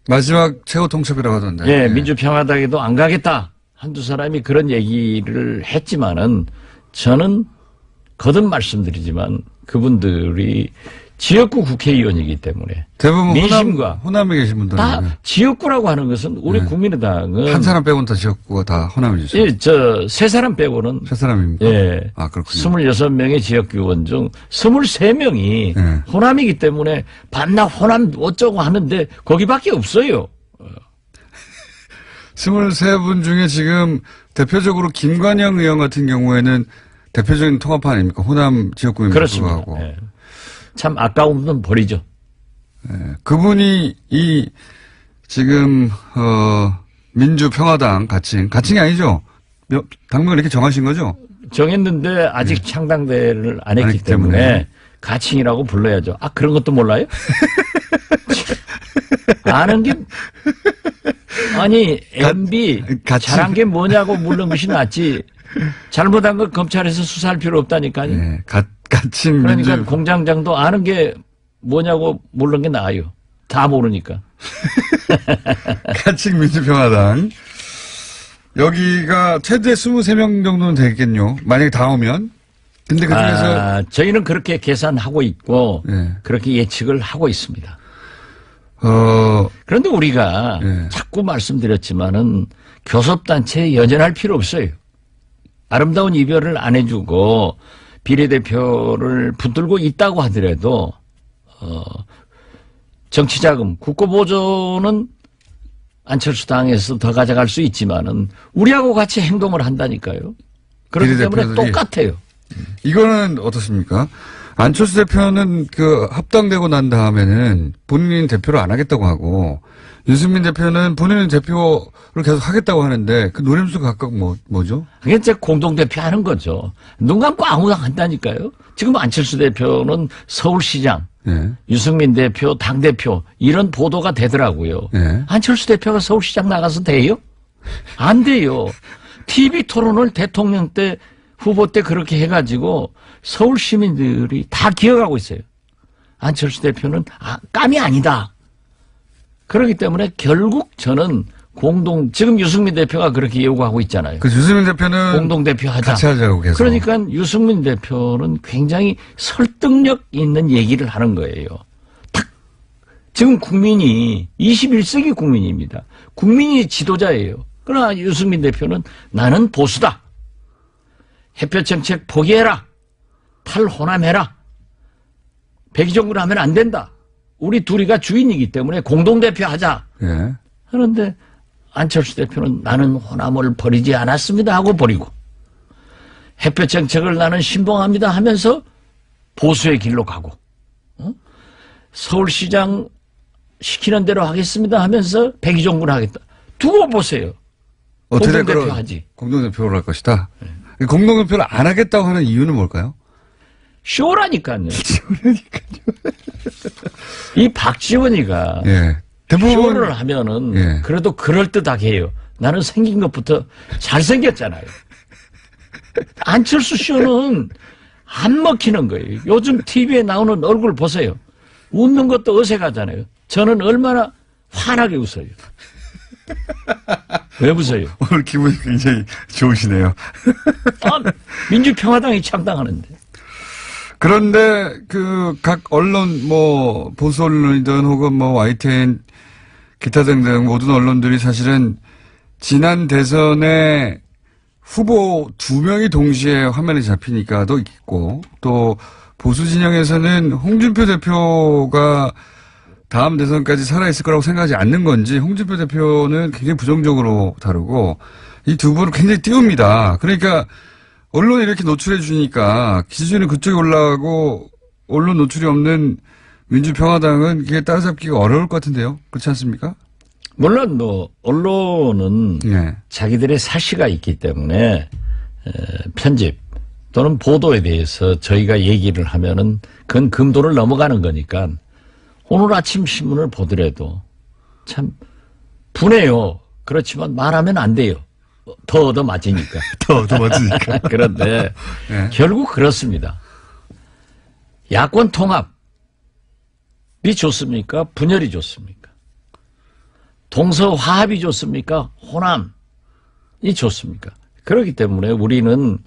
마지막 최후 통첩이라고 하던데. 예, 민주평화당에도 안 가겠다. 한두 사람이 그런 얘기를 했지만은 저는 거듭 말씀드리지만 그분들이 지역구 국회의원이기 때문에 대부분 민심과 호남에 계신 분들은 다 지역구라고 하는 것은 우리 국민의당은 한 사람 빼고는 다 지역구가 다 호남이죠. 예, 저 세 사람 빼고는 세 사람입니까? 예. 아, 그렇군요. 26명의 지역구 의원 중 23명이 호남이기 때문에 반나 호남 어쩌고 하는데 거기밖에 없어요. 23분 중에 지금 대표적으로 김관영 의원 같은 경우에는 대표적인 통합파 아닙니까? 호남 지역구임에도 그렇습니다. 불구하고. 예. 참 아까운 건 버리죠. 그분이 지금 민주평화당 가칭이 아니죠? 당명을 이렇게 정하신 거죠? 정했는데 아직 창당대회를 안 했기 때문에 가칭이라고 불러야죠. 아, 그런 것도 몰라요? 아는 게 아니 MB 잘한 게 뭐냐고 물는 것이 낫지. 잘못한 거 검찰에서 수사할 필요 없다니까요. 가칭 그러니까 공장장도 아는 게 뭐냐고 모르는 게 나아요. 다 모르니까. 가칭 민주평화당. 여기가 최대 23명 정도는 되겠군요. 만약에 다 오면. 근데 그 중에서. 저희는 그렇게 계산하고 있고, 예. 그렇게 예측을 하고 있습니다. 어, 그런데 우리가 예. 자꾸 말씀드렸지만은 교섭단체에 연연할 필요 없어요. 아름다운 이별을 안 해주고 비례대표를 붙들고 있다고 하더라도, 정치자금, 국고보조는 안철수 당에서 더 가져갈 수 있지만은 우리하고 같이 행동을 한다니까요. 그렇기 때문에 비례대표들이. 똑같아요. 이거는 어떻습니까? 안철수 대표는 그 합당되고 난 다음에는 본인은 대표를 안 하겠다고 하고 유승민 대표는 본인은 대표를 계속 하겠다고 하는데 그 노림수 각각 뭐죠? 그게 이제 공동대표 하는 거죠. 눈 감고 아무나 한다니까요. 지금 안철수 대표는 서울시장, 예. 유승민 대표, 당대표 이런 보도가 되더라고요. 예. 안철수 대표가 서울시장 나가서 돼요? 안 돼요. TV 토론을 대통령 때 후보 때 그렇게 해가지고 서울 시민들이 다 기억하고 있어요. 안철수 대표는 깜이 아니다. 그렇기 때문에 결국 저는 지금 유승민 대표가 그렇게 요구하고 있잖아요. 그 유승민 대표는 공동대표 하자. 같이 하자고 계속. 그러니까 유승민 대표는 굉장히 설득력 있는 얘기를 하는 거예요. 딱 지금 국민이 21세기 국민입니다. 국민이 지도자예요. 그러나 유승민 대표는 나는 보수다. 햇볕 정책 포기해라. 탈호남해라. 백의종군 하면 안 된다. 우리 둘이가 주인이기 때문에 공동대표 하자. 예. 그런데 안철수 대표는 나는 호남을 버리지 않았습니다 하고 버리고 햇볕 정책을 나는 신봉합니다 하면서 보수의 길로 가고 서울시장 시키는 대로 하겠습니다 하면서 백의종군 하겠다. 두고 보세요. 공동대표 하지. 공동대표를 할 것이다. 네. 공동대표를 안 하겠다고 하는 이유는 뭘까요? 쇼라니까요. 이 박지원이가 예. 대부분 쇼를 하면은 예. 그래도 그럴듯하게 해요. 나는 생긴 것부터 잘생겼잖아요. 안철수 쇼는 안 먹히는 거예요. 요즘 TV에 나오는 얼굴 보세요. 웃는 것도 어색하잖아요. 저는 얼마나 환하게 웃어요. 왜 웃어요? 오늘 기분이 굉장히 좋으시네요. 민주평화당이 창당하는데. 그런데 그 각 언론 보수 언론이든 혹은 YTN 기타 등등 모든 언론들이 사실은 지난 대선에 후보 2명이 동시에 화면에 잡히니까도 있고 또 보수 진영에서는 홍준표 대표가 다음 대선까지 살아있을 거라고 생각하지 않는 건지 홍준표 대표는 굉장히 부정적으로 다루고 이 두 분을 굉장히 띄웁니다. 그러니까 언론에 이렇게 노출해 주니까 기준이 그쪽에 올라가고 언론 노출이 없는 민주평화당은 그게 따라잡기가 어려울 것 같은데요. 그렇지 않습니까? 물론 언론은 네. 자기들의 사시가 있기 때문에 편집 또는 보도에 대해서 저희가 얘기를 하면은 그건 금도를 넘어가는 거니까 오늘 아침 신문을 보더라도 참 분해요. 그렇지만 말하면 안 돼요. 더 얻어맞으니까. 더 맞으니까. 그런데 네. 결국 그렇습니다. 야권 통합이 좋습니까? 분열이 좋습니까? 동서화합이 좋습니까? 호남이 좋습니까? 그렇기 때문에 우리는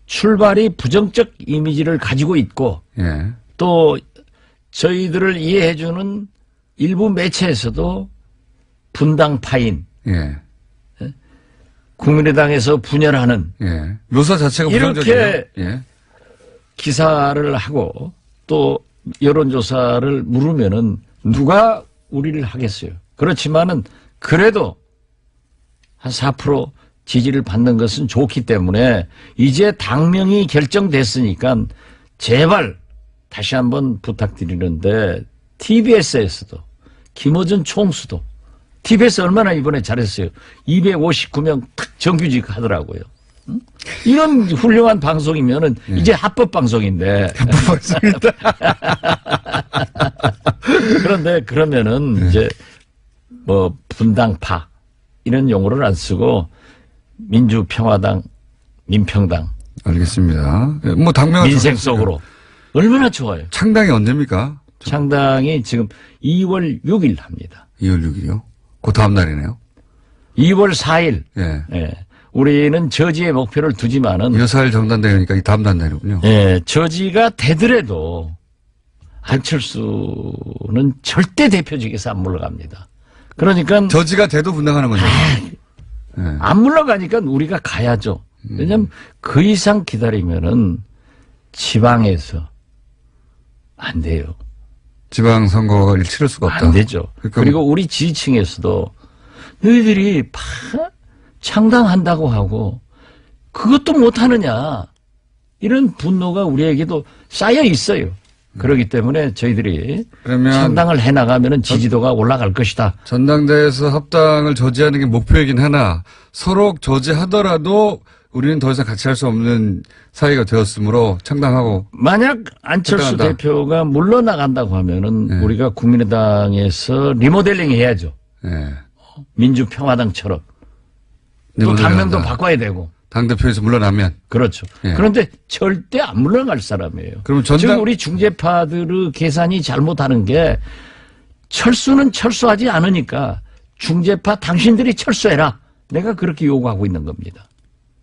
출발이 부정적 이미지를 가지고 있고 예. 또 저희들을 이해해주는 일부 매체에서도 분당파인 예. 국민의당에서 분열하는 예. 묘사 자체가 이렇게 부정적이에요. 예. 기사를 하고 또 여론조사를 물으면은 누가 우리를 하겠어요. 그렇지만은 그래도 한 4% 지지를 받는 것은 좋기 때문에 이제 당명이 결정됐으니까 제발 다시 한번 부탁드리는데 TBS에서도 김어준 총수도 TBS 얼마나 이번에 잘했어요. 259명 탁 정규직 하더라고요. 응? 이런 훌륭한 방송이면은 이제 합법 방송인데. 맞습니다. 그런데 그러면은 이제 분당파 이런 용어를 안 쓰고 민주평화당, 민평당. 알겠습니다. 당명은 민생 정했어요. 속으로. 얼마나 좋아요. 창당이 언제입니까? 창당이 지금 2월 6일 합니다. 2월 6일이요? 그 다음 날이네요. 2월 4일. 예. 예. 우리는 저지의 목표를 두지만은 2월 4일 정당대회니까 이 다음 날이군요. 예, 저지가 되더라도 안철수는 절대 대표직에서 안 물러갑니다. 그러니까 저지가 돼도 분당하는 거죠. 예. 안 물러가니까 우리가 가야죠. 왜냐하면 그 이상 기다리면은 지방에서 안 돼요. 지방선거를 치를 수가 없다. 안 되죠. 그러니까 그리고 우리 지지층에서도 너희들이 창당한다고 하고 그것도 못하느냐 이런 분노가 우리에게도 쌓여 있어요. 그렇기 때문에 저희들이 그러면 창당을 해나가면 지지도가 올라갈 것이다. 전당대회에서 합당을 저지하는 게 목표이긴 하나 서로 저지하더라도 우리는 더 이상 같이 할 수 없는 사이가 되었으므로 창당하고. 만약 안철수 창당한다. 대표가 물러나간다고 하면은 네. 우리가 국민의당에서 리모델링 해야죠. 예. 민주평화당처럼. 또 리모델링 당명도 한다. 바꿔야 되고. 당대표에서 물러나면. 그렇죠. 예. 그런데 절대 안 물러날 사람이에요. 그럼 지금 우리 중재파들의 계산이 잘못하는 게 철수는 철수하지 않으니까 중재파 당신들이 철수해라. 내가 그렇게 요구하고 있는 겁니다.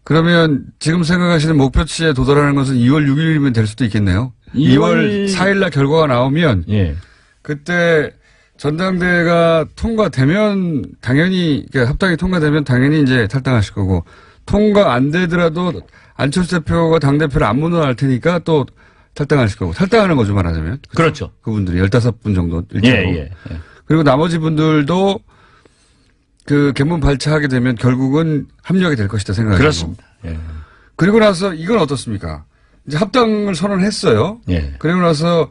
그러면 지금 생각하시는 목표치에 도달하는 것은 2월 6일이면 될 수도 있겠네요. 2월 4일 날 결과가 나오면 예. 그때 전당대회가 통과되면 당연히 합당이 통과되면 당연히 이제 탈당하실 거고 통과 안 되더라도 안철수 대표가 당대표를 안 물러날 테니까 또 탈당하실 거고 탈당하는 거죠 말하자면. 그렇죠. 그분들이 15분 정도 일자로. 예. 그리고 나머지 분들도 그 개문 발차하게 되면 결국은 합류하게 될 것이다 생각하고. 그렇습니다. 예. 그리고 나서 이건 어떻습니까? 이제 합당을 선언했어요. 예. 그리고 나서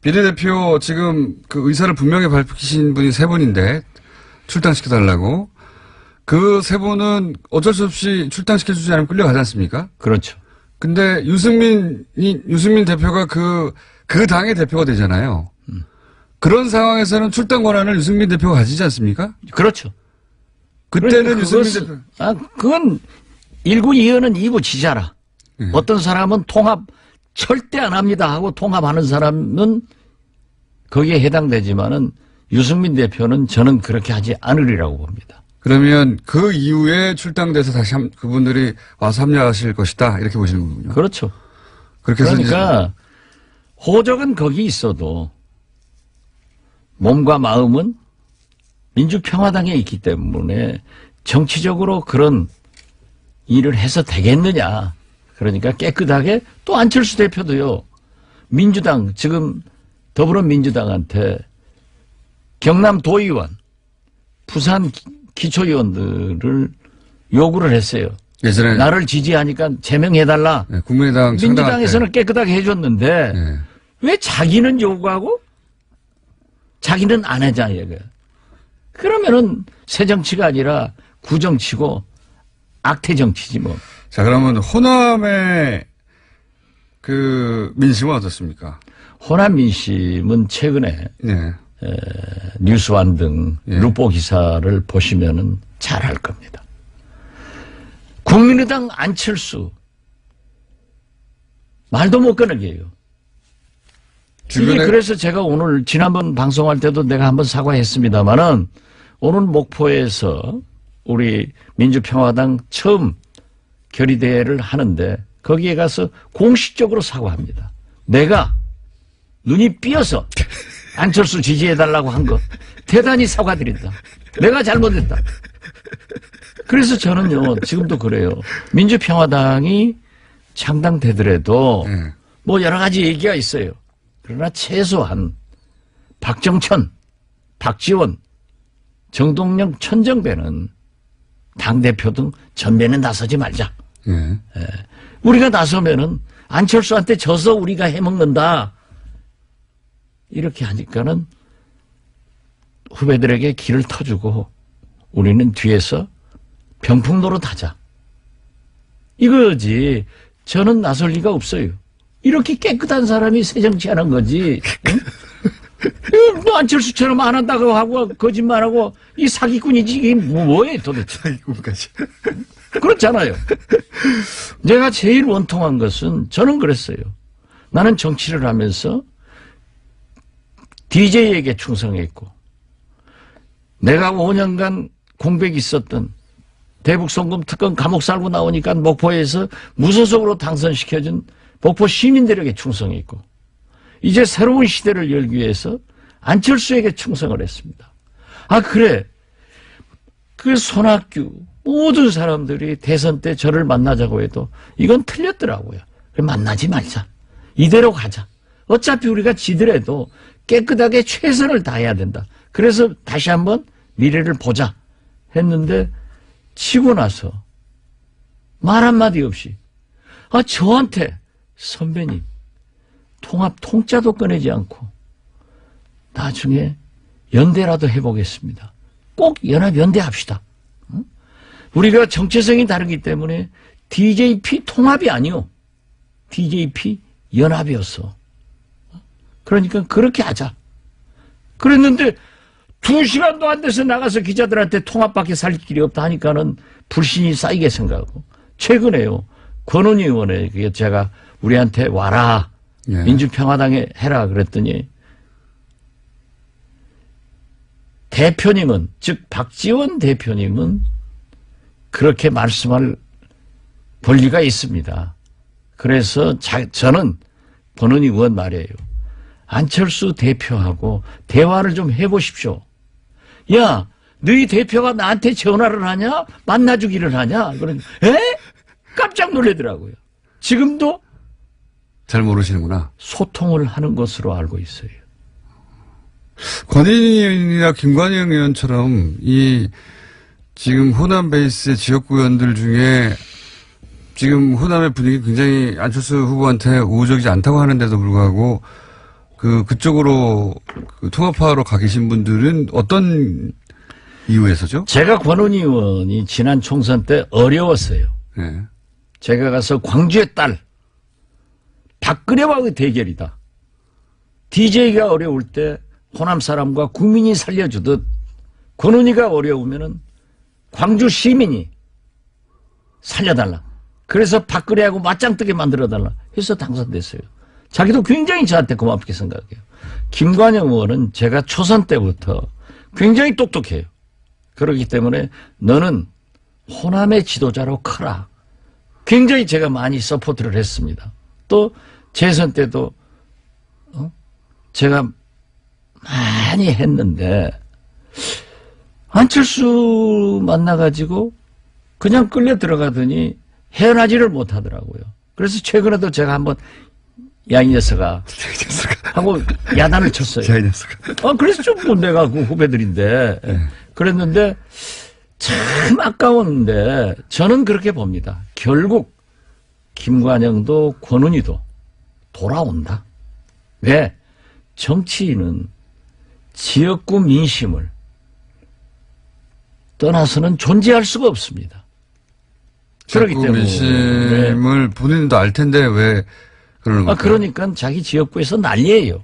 비례대표 지금 그 의사를 분명히 밝히신 분이 3분인데 출당시켜달라고. 그 3분은 어쩔 수 없이 출당시켜주지 않으면 끌려가지 않습니까? 그렇죠. 근데 유승민 대표가 그 당의 대표가 되잖아요. 그런 상황에서는 출당 권한을 유승민 대표가 가지지 않습니까? 그렇죠. 그때는 유승민 대표. 그건 1구 2의는 2부 지자라. 예. 어떤 사람은 통합 절대 안 합니다 하고 통합하는 사람은 거기에 해당되지만은 유승민 대표는 저는 그렇게 하지 않으리라고 봅니다. 그러면 그 이후에 출당돼서 다시 그분들이 와서 합류하실 것이다 이렇게 보시는 거군요. 그렇죠. 그렇게 해서 그러니까 호적은 거기 있어도 몸과 마음은 민주평화당에 있기 때문에 정치적으로 그런 일을 해서 되겠느냐. 그러니까 깨끗하게 또 안철수 대표도요. 민주당 지금 더불어민주당한테 경남 도의원, 부산 기초의원들을 요구를 했어요. 예전에 나를 지지하니까 제명해달라. 네, 국민의당 민주당에서는 깨끗하게 해줬는데 네. 왜 자기는 요구하고 자기는 안 하자 이거야. 그러면은 새 정치가 아니라 구정치고 악태 정치지 뭐. 자 그러면 호남의 그 민심은 어떻습니까? 호남 민심은 최근에 네. 뉴스완 등 예. 루포 기사를 보시면은 잘 알 겁니다. 국민의당 안철수 말도 못 꺼내게 해요. 이게 그래서 제가 오늘 지난번 방송할 때도 내가 한번 사과했습니다마는 오늘 목포에서 우리 민주평화당 처음 결의대회를 하는데 거기에 가서 공식적으로 사과합니다. 내가 눈이 삐어서 안철수 지지해달라고 한 거 대단히 사과드린다. 내가 잘못했다. 그래서 저는요 지금도 그래요. 민주평화당이 창당되더라도 뭐 여러 가지 얘기가 있어요. 그러나 최소한 박정천, 박지원, 정동영, 천정배는 당대표 등 전면에 나서지 말자. 네. 우리가 나서면은 안철수한테 져서 우리가 해먹는다. 이렇게 하니까는 후배들에게 길을 터주고 우리는 뒤에서 병풍 노릇하자. 이거지. 저는 나설 리가 없어요. 이렇게 깨끗한 사람이 새 정치하는 거지. 응? 너 안철수처럼 안 한다고 하고 거짓말하고 이 사기꾼이지 이게 뭐예요 도대체. 사기꾼까지. 그렇잖아요. 제가 제일 원통한 것은 저는 그랬어요. 나는 정치를 하면서 DJ에게 충성했고 내가 5년간 공백이 있었던 대북송금 특검 감옥 살고 나오니까 목포에서 무소속으로 당선시켜준 목포 시민들에게 충성했고 이제 새로운 시대를 열기 위해서 안철수에게 충성을 했습니다. 아 그래 그 손학규 모든 사람들이 대선 때 저를 만나자고 해도 이건 틀렸더라고요. 그래 만나지 말자. 이대로 가자. 어차피 우리가 지더라도 깨끗하게 최선을 다해야 된다. 그래서 다시 한번 미래를 보자 했는데 치고 나서 말 한마디 없이 저한테 선배님 통합 통짜도 꺼내지 않고 나중에 연대라도 해보겠습니다. 꼭 연합 연대합시다. 우리가 정체성이 다르기 때문에 DJP 통합이 아니요. DJP 연합이었어. 그러니까 그렇게 하자. 그랬는데 2시간도 안 돼서 나가서 기자들한테 통합밖에 살 길이 없다 하니까는 불신이 쌓이게 생각하고 최근에요. 권은희 의원에게 제가 우리한테 와라. 예. 민주평화당에 해라 그랬더니 대표님은 즉 박지원 대표님은 그렇게 말씀할 권리가 있습니다. 그래서 저는 권은희 의원 말이에요. 안철수 대표하고 대화를 좀 해보십시오. 야, 너희 대표가 나한테 전화를 하냐? 만나주기를 하냐? 그러니까 깜짝 놀라더라고요. 지금도 잘 모르시는구나. 소통을 하는 것으로 알고 있어요. 권인희 의원이나 김관영 의원처럼 지금 호남 베이스의 지역구 의원들 중에 지금 호남의 분위기 굉장히 안철수 후보한테 우호적이지 않다고 하는데도 불구하고 그쪽으로 통합하러 가 계신 분들은 어떤 이유에서죠? 제가 권은희 의원이 지난 총선 때 어려웠어요. 네. 제가 가서 광주의 딸 박근혜와의 대결이다. DJ가 어려울 때 호남 사람과 국민이 살려주듯 권은희가 어려우면은 광주 시민이 살려달라. 그래서 박근혜하고 맞짱 뜨게 만들어달라 해서 당선됐어요. 자기도 굉장히 저한테 고맙게 생각해요. 김관영 의원은 제가 초선 때부터 굉장히 똑똑해요. 그렇기 때문에 너는 호남의 지도자로 커라. 굉장히 제가 많이 서포트를 했습니다. 또 재선 때도 제가 많이 했는데 안철수 만나가지고 그냥 끌려 들어가더니 헤어나지를 못하더라고요. 그래서 최근에도 제가 한번 야 이 녀석아 하고 야단을 쳤어요. 야 이 녀석아. 그래서 좀 내가 그 후배들인데 그랬는데 참 아까웠는데 저는 그렇게 봅니다. 결국 김관영도 권은희도 돌아온다. 왜? 정치인은 지역구 민심을 떠나서는 존재할 수가 없습니다. 그렇기 때문에 민심을 본인도 알 텐데 왜 그러는 거예요? 그러니까 자기 지역구에서 난리예요.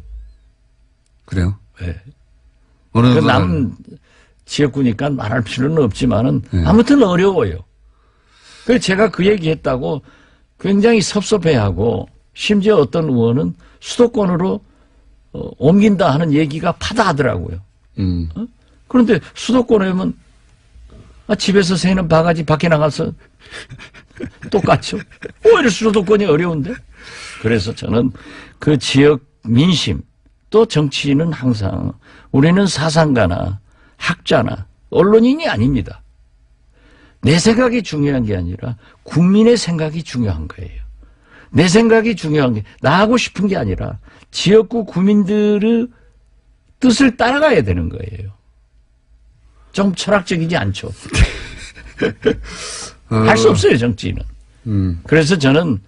그래요? 네. 어느 남 지역구니까 말할 필요는 없지만은 아무튼 어려워요. 그래서 제가 그 얘기했다고 굉장히 섭섭해하고 심지어 어떤 의원은 수도권으로 옮긴다 하는 얘기가 파다하더라고요. 그런데 수도권에 오면 집에서 새는 바가지 밖에 나가서 똑같죠. 오히려 수도권이 어려운데. 그래서 저는 그 지역 민심 또 정치인은 항상 우리는 사상가나 학자나 언론인이 아닙니다. 내 생각이 중요한 게 아니라 국민의 생각이 중요한 거예요. 내 생각이 중요한 게 나하고 싶은 게 아니라 지역구 구민들의 뜻을 따라가야 되는 거예요. 좀 철학적이지 않죠. 할 수 없어요, 정치인은. 그래서 저는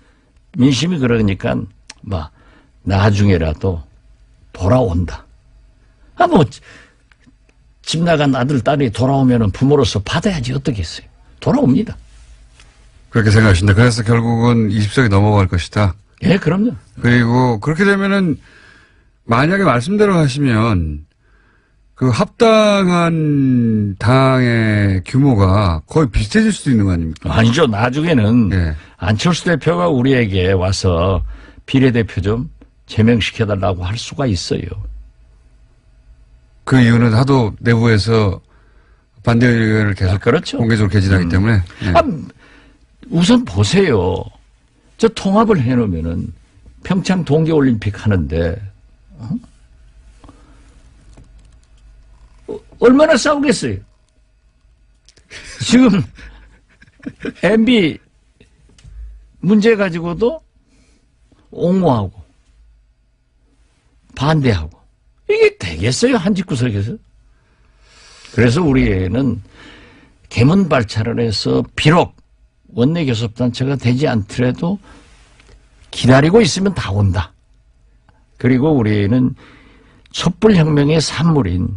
민심이 그러니까 나중에라도 돌아온다. 집 나간 아들, 딸이 돌아오면 부모로서 받아야지 어떻겠어요. 돌아옵니다. 그렇게 생각하신다. 그래서 결국은 20석이 넘어갈 것이다. 예, 그럼요. 그리고 그렇게 되면은 만약에 말씀대로 하시면 그 합당한 당의 규모가 거의 비슷해질 수도 있는 거 아닙니까? 아니죠. 나중에는 예. 안철수 대표가 우리에게 와서 비례대표 좀 제명시켜달라고 할 수가 있어요. 그 이유는 하도 내부에서 반대 의견을 계속 그렇죠. 공개적으로 개진하기 때문에. 네. 우선 보세요. 저 통합을 해놓으면은 평창 동계올림픽 하는데 얼마나 싸우겠어요. 지금 MB 문제 가지고도 옹호하고 반대하고 이게 되겠어요? 한 집구석에서? 그래서 우리는 개문발차를 해서 비록 원내교섭단체가 되지 않더라도 기다리고 있으면 다 온다. 그리고 우리는 촛불혁명의 산물인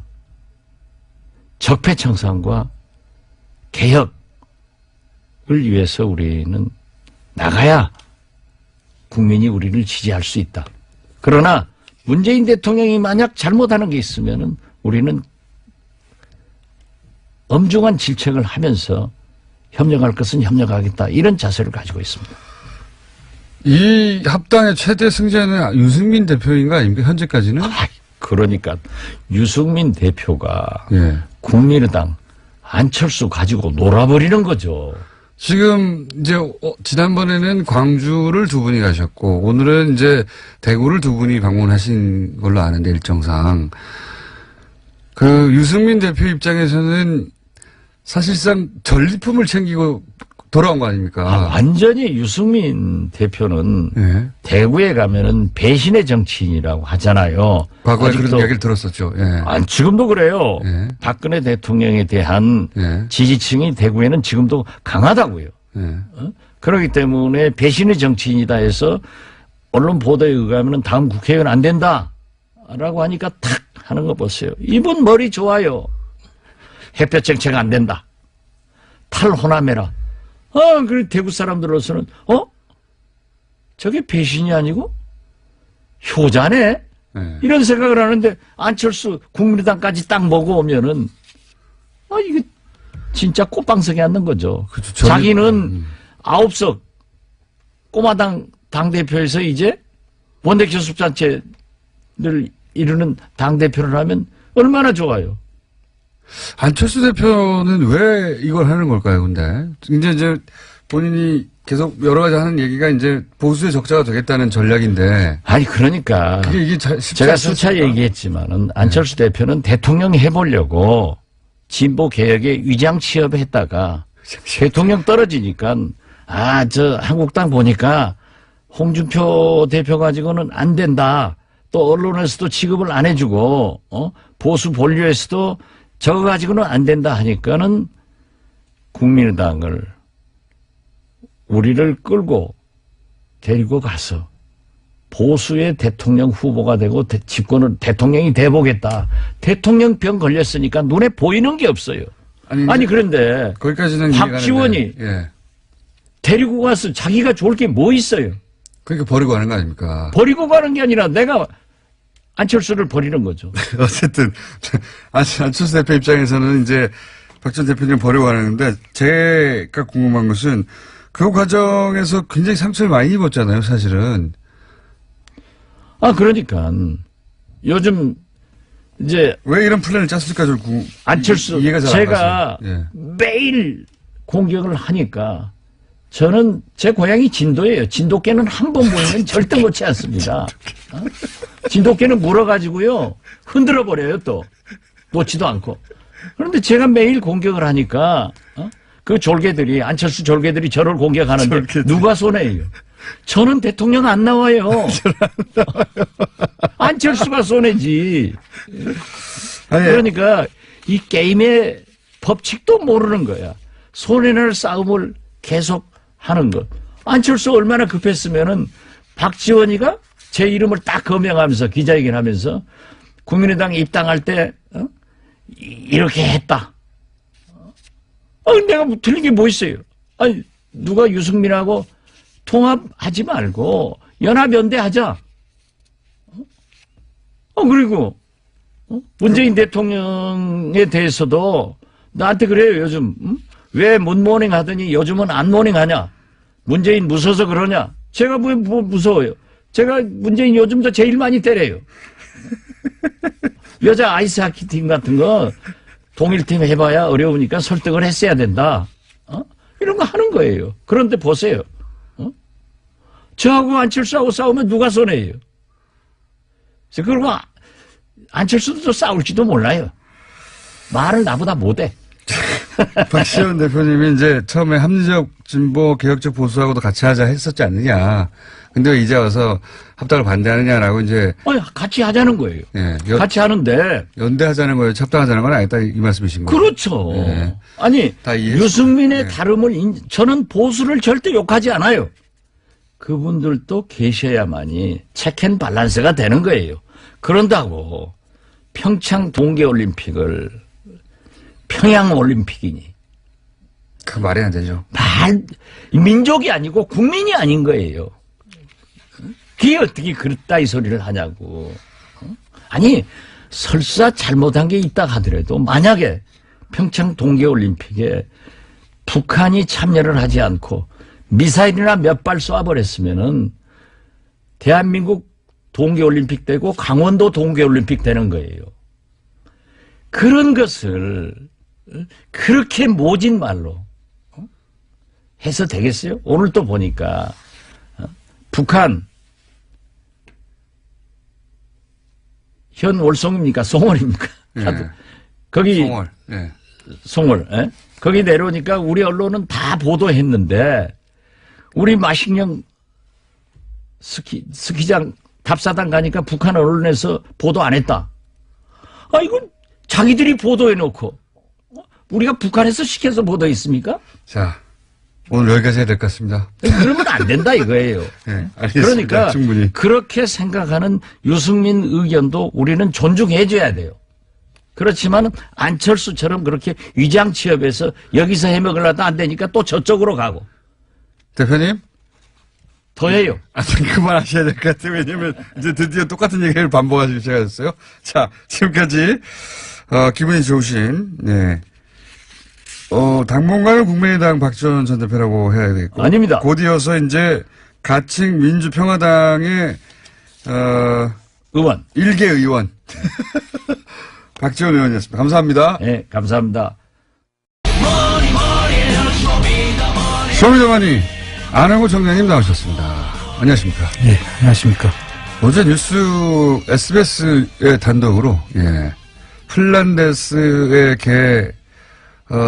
적폐청산과 개혁을 위해서 우리는 나가야 국민이 우리를 지지할 수 있다. 그러나 문재인 대통령이 만약 잘못하는 게 있으면은 우리는 엄중한 질책을 하면서 협력할 것은 협력하겠다. 이런 자세를 가지고 있습니다. 이 합당의 최대 승자는 유승민 대표인 거 아닙니까? 현재까지는? 그러니까 유승민 대표가 예. 국민의당 안철수 가지고 놀아버리는 거죠. 지금 이제 지난번에는 광주를 두 분이 가셨고 오늘은 이제 대구를 두 분이 방문하신 걸로 아는데 일정상 그 유승민 대표 입장에서는 사실상 전리품을 챙기고 돌아온 거 아닙니까? 완전히 유승민 대표는 예. 대구에 가면은 배신의 정치인이라고 하잖아요. 과거에 아직도, 그런 이야기를 들었었죠. 예. 지금도 그래요. 예. 박근혜 대통령에 대한 예. 지지층이 대구에는 지금도 강하다고요. 예. 그렇기 때문에 배신의 정치인이다 해서 언론 보도에 의하면 다음 국회의원 안 된다라고 하니까 탁 하는 거 보세요. 이분 머리 좋아요. 햇볕 정책 안 된다. 탈호남해라. 그래 대구 사람들로서는 저게 배신이 아니고 효자네. 예. 이런 생각을 하는데 안철수 국민의당까지 딱 먹어 오면은 이게 진짜 꽃방석에 앉는 거죠. 그렇죠. 자기는 9석 꼬마당 당대표에서 이제 원내교섭단체를 이루는 당대표를 하면 얼마나 좋아요. 안철수 대표는 왜 이걸 하는 걸까요, 근데? 이제 본인이 계속 여러 가지 하는 얘기가 이제 보수의 적자가 되겠다는 전략인데. 그러니까. 이게 제가 수차 얘기했지만은 안철수 대표는 대통령 해보려고 진보 개혁에 위장 취업했다가 대통령 떨어지니까 저 한국당 보니까 홍준표 대표 가지고는 안 된다. 또 언론에서도 취급을 안 해주고 보수 본류에서도 저거 가지고는 안 된다 하니까는 국민의당을 우리를 끌고 데리고 가서 보수의 대통령 후보가 되고 집권을 대통령이 돼보겠다. 대통령 병 걸렸으니까 눈에 보이는 게 없어요. 아니 그런데 거기까지는 박지원이 예. 데리고 가서 자기가 좋을 게 뭐 있어요? 그러니까 버리고 가는 거 아닙니까? 버리고 가는 게 아니라 내가 안철수를 버리는 거죠. 어쨌든 안철수 대표 입장에서는 이제 박 전 대표님 버리고 가는데 제가 궁금한 것은 그 과정에서 굉장히 상처를 많이 입었잖아요, 사실은. 그러니까 요즘 이제 왜 이런 플랜을 짰을까 좀 안철수 이해가 잘 안 제가 가서. 예. 매일 공격을 하니까 저는 제 고향이 진도예요. 진돗개는 한 번 보이면 절대 놓지 않습니다. 진돗개는 물어가지고요 흔들어 버려요. 또 놓지도 않고. 그런데 제가 매일 공격을 하니까 그 졸개들이 안철수 졸개들이 저를 공격하는데 누가 손해예요? 저는 대통령 안 나와요. 안철수가 손해지. 그러니까 이 게임의 법칙도 모르는 거야. 손해날 싸움을 계속 하는 것. 안철수 얼마나 급했으면은 박지원이가 제 이름을 딱 거명하면서 기자회견하면서 국민의당 입당할 때 이렇게 했다. 내가 틀린 게 뭐 있어요? 누가 유승민하고 통합하지 말고 연합연대하자. 그리고 문재인 대통령에 대해서도 나한테 그래요. 요즘 왜 문모닝 하더니 요즘은 안모닝 하냐. 문재인 무서워서 그러냐. 제가 뭐 무서워요. 제가 문재인 요즘도 제일 많이 때려요. 여자 아이스하키 팀 같은 거 동일팀 해봐야 어려우니까 설득을 했어야 된다. 이런 거 하는 거예요. 그런데 보세요. 저하고 안철수하고 싸우면 누가 손해예요? 그리고 안철수도 또 싸울지도 몰라요. 말을 나보다 못해. 박시원 대표님이 이제 처음에 합리적 진보 개혁적 보수하고도 같이 하자 했었지 않느냐. 근데 왜 이제 와서 합당을 반대하느냐라고 이제. 같이 하자는 거예요. 예, 같이 하는데. 연대하자는 거예요. 합당하자는 건 아니다. 이 말씀이신 거예요. 그렇죠. 예. 아니, 유승민의 예. 다름을, 저는 보수를 절대 욕하지 않아요. 그분들도 계셔야만이 체크앤 밸런스가 되는 거예요. 그런다고 평창 동계올림픽을 평양올림픽이니. 그 말이 안 되죠. 민족이 아니고 국민이 아닌 거예요. 그게 어떻게 그렇다 이 소리를 하냐고. 아니 설사 잘못한 게 있다 하더라도 만약에 평창 동계올림픽에 북한이 참여를 하지 않고 미사일이나 몇 발 쏴버렸으면은 대한민국 동계올림픽 되고 강원도 동계올림픽 되는 거예요. 그런 것을 그렇게 모진 말로 해서 되겠어요? 오늘 또 보니까 북한 현 월송입니까? 송월입니까? 예. 거기 송월. 예. 송월. 예? 거기 내려오니까 우리 언론은 다 보도했는데 우리 마식령 스키장 답사단 가니까 북한 언론에서 보도 안 했다. 이건 자기들이 보도해놓고 우리가 북한에서 시켜서 보도했습니까? 자, 오늘 여기까지 해야 될 것 같습니다. 그러면 안 된다 이거예요. 네, 알겠습니다. 그러니까 충분히. 그렇게 생각하는 유승민 의견도 우리는 존중해줘야 돼요. 그렇지만 안철수처럼 그렇게 위장 취업해서 여기서 해먹으려도 안 되니까 또 저쪽으로 가고. 대표님? 더 해요. 그만하셔야 될 것 같아요. 왜냐면 이제 드디어 똑같은 얘기를 반복하시기 시작하셨어요. 자, 지금까지 기분이 좋으신 네. 당분간은 국민의당 박지원 전 대표라고 해야 되겠고. 아닙니다. 곧 이어서 이제 가칭 민주평화당의 의원. 1개 의원. 박지원 의원이었습니다. 감사합니다. 네, 감사합니다. 쇼미더머니 안하고 정장님 나오셨습니다. 안녕하십니까. 예, 안녕하십니까. 어제 뉴스 SBS의 단독으로 핀란데스의 개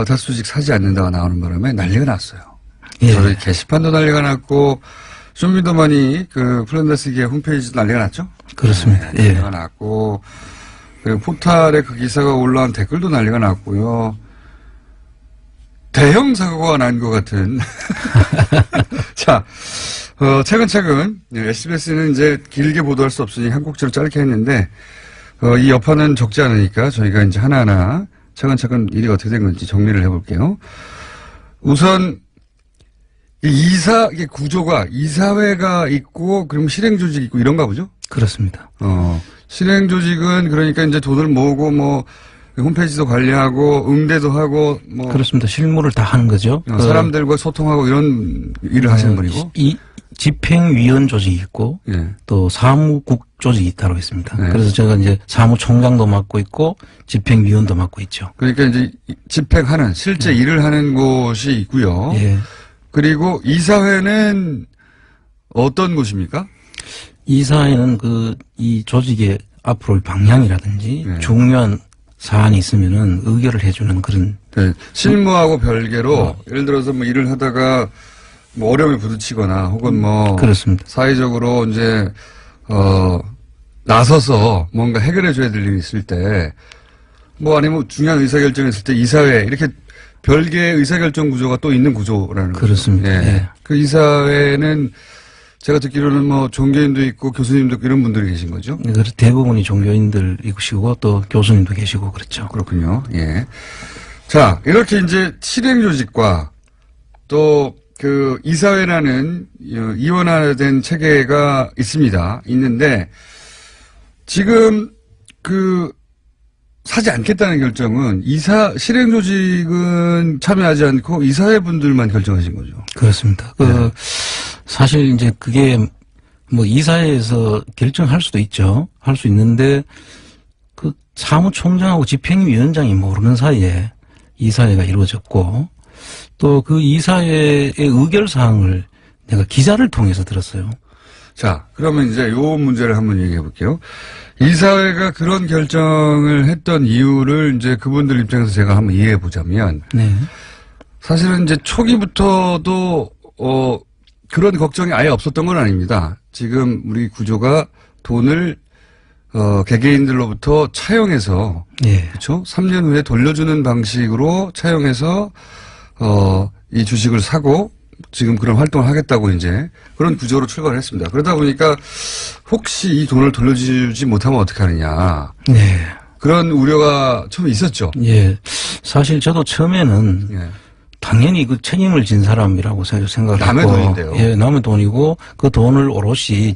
다수직 사지 않는다가 나오는 바람에 난리가 났어요. 예. 저희 게시판도 난리가 났고 쇼미더머니 그 핀란데스계 홈페이지도 난리가 났죠. 그렇습니다. 네, 난리가 났고 그리고 포탈에 그 기사가 올라온 댓글도 난리가 났고요. 대형 사고가 난 것 같은. 자, 차근차근 SBS는 이제 길게 보도할 수 없으니 한 곡지로 짧게 했는데 이 여파는 적지 않으니까 저희가 이제 하나하나 차근차근 일이 어떻게 된 건지 정리를 해볼게요. 우선 이게 구조가 이사회가 있고 그럼 실행조직이 있고 이런가 보죠? 그렇습니다. 실행조직은 그러니까 이제 돈을 모으고 뭐 홈페이지도 관리하고 응대도 하고 뭐 그렇습니다. 실무를 다 하는 거죠. 사람들과 소통하고 이런 일을 하시는 분이고 이 집행위원 조직이 있고 예. 또 사무국 조직이 따로 있습니다. 네. 그래서 제가 이제 사무총장도 맡고 있고 집행위원도 맡고 있죠. 그러니까 이제 집행하는 실제 일을 하는 곳이 있고요. 예. 그리고 이사회는 어떤 곳입니까? 이사회는 이 조직의 앞으로의 방향이라든지 네. 중요한 사안이 있으면은 의결을 해주는 그런. 네. 실무하고 별개로 예를 들어서 뭐 일을 하다가 뭐 어려움에 부딪히거나 혹은 뭐 그렇습니다. 사회적으로 이제 나서서 뭔가 해결해 줘야 될 일이 있을 때 뭐 아니면 중요한 의사결정이 있을 때 이사회 이렇게 별개의 의사결정 구조가 또 있는 구조라는 거죠. 그렇습니다. 예. 예. 그 이사회는 제가 듣기로는 뭐 종교인도 있고 교수님도 있고 이런 분들이 계신 거죠? 그래서 대부분이 종교인들이시고 또 교수님도 계시고 그렇죠. 그렇군요. 예. 자, 이렇게 이제 실행조직과 또 그 이사회라는 이원화된 체계가 있습니다. 있는데 지금 사지 않겠다는 결정은 실행조직은 참여하지 않고 이사회 분들만 결정하신 거죠. 그렇습니다. 사실 이제 그게 뭐 이사회에서 결정할 수도 있죠. 할 수 있는데 사무총장하고 집행위원장이 모르는 사이에 이사회가 이루어졌고 또 그 이사회의 의결사항을 내가 기자를 통해서 들었어요. 자, 그러면 이제 요 문제를 한번 얘기해 볼게요. 이사회가 그런 결정을 했던 이유를 이제 그분들 입장에서 제가 한번 이해해 보자면, 네. 사실은 이제 초기부터도, 그런 걱정이 아예 없었던 건 아닙니다. 지금 우리 구조가 돈을, 개개인들로부터 차용해서, 예. 그렇죠? 3년 후에 돌려주는 방식으로 차용해서, 이 주식을 사고, 지금 그런 활동을 하겠다고 이제 그런 구조로 출발을 했습니다. 그러다 보니까 혹시 이 돈을 돌려주지 못하면 어떻게 하느냐. 네. 그런 우려가 처음에 있었죠. 예. 사실 저도 처음에는 예. 당연히 그 책임을 진 사람이라고 생각을 남의 했고. 돈인데요. 예, 남의 돈이고 그 돈을 오롯이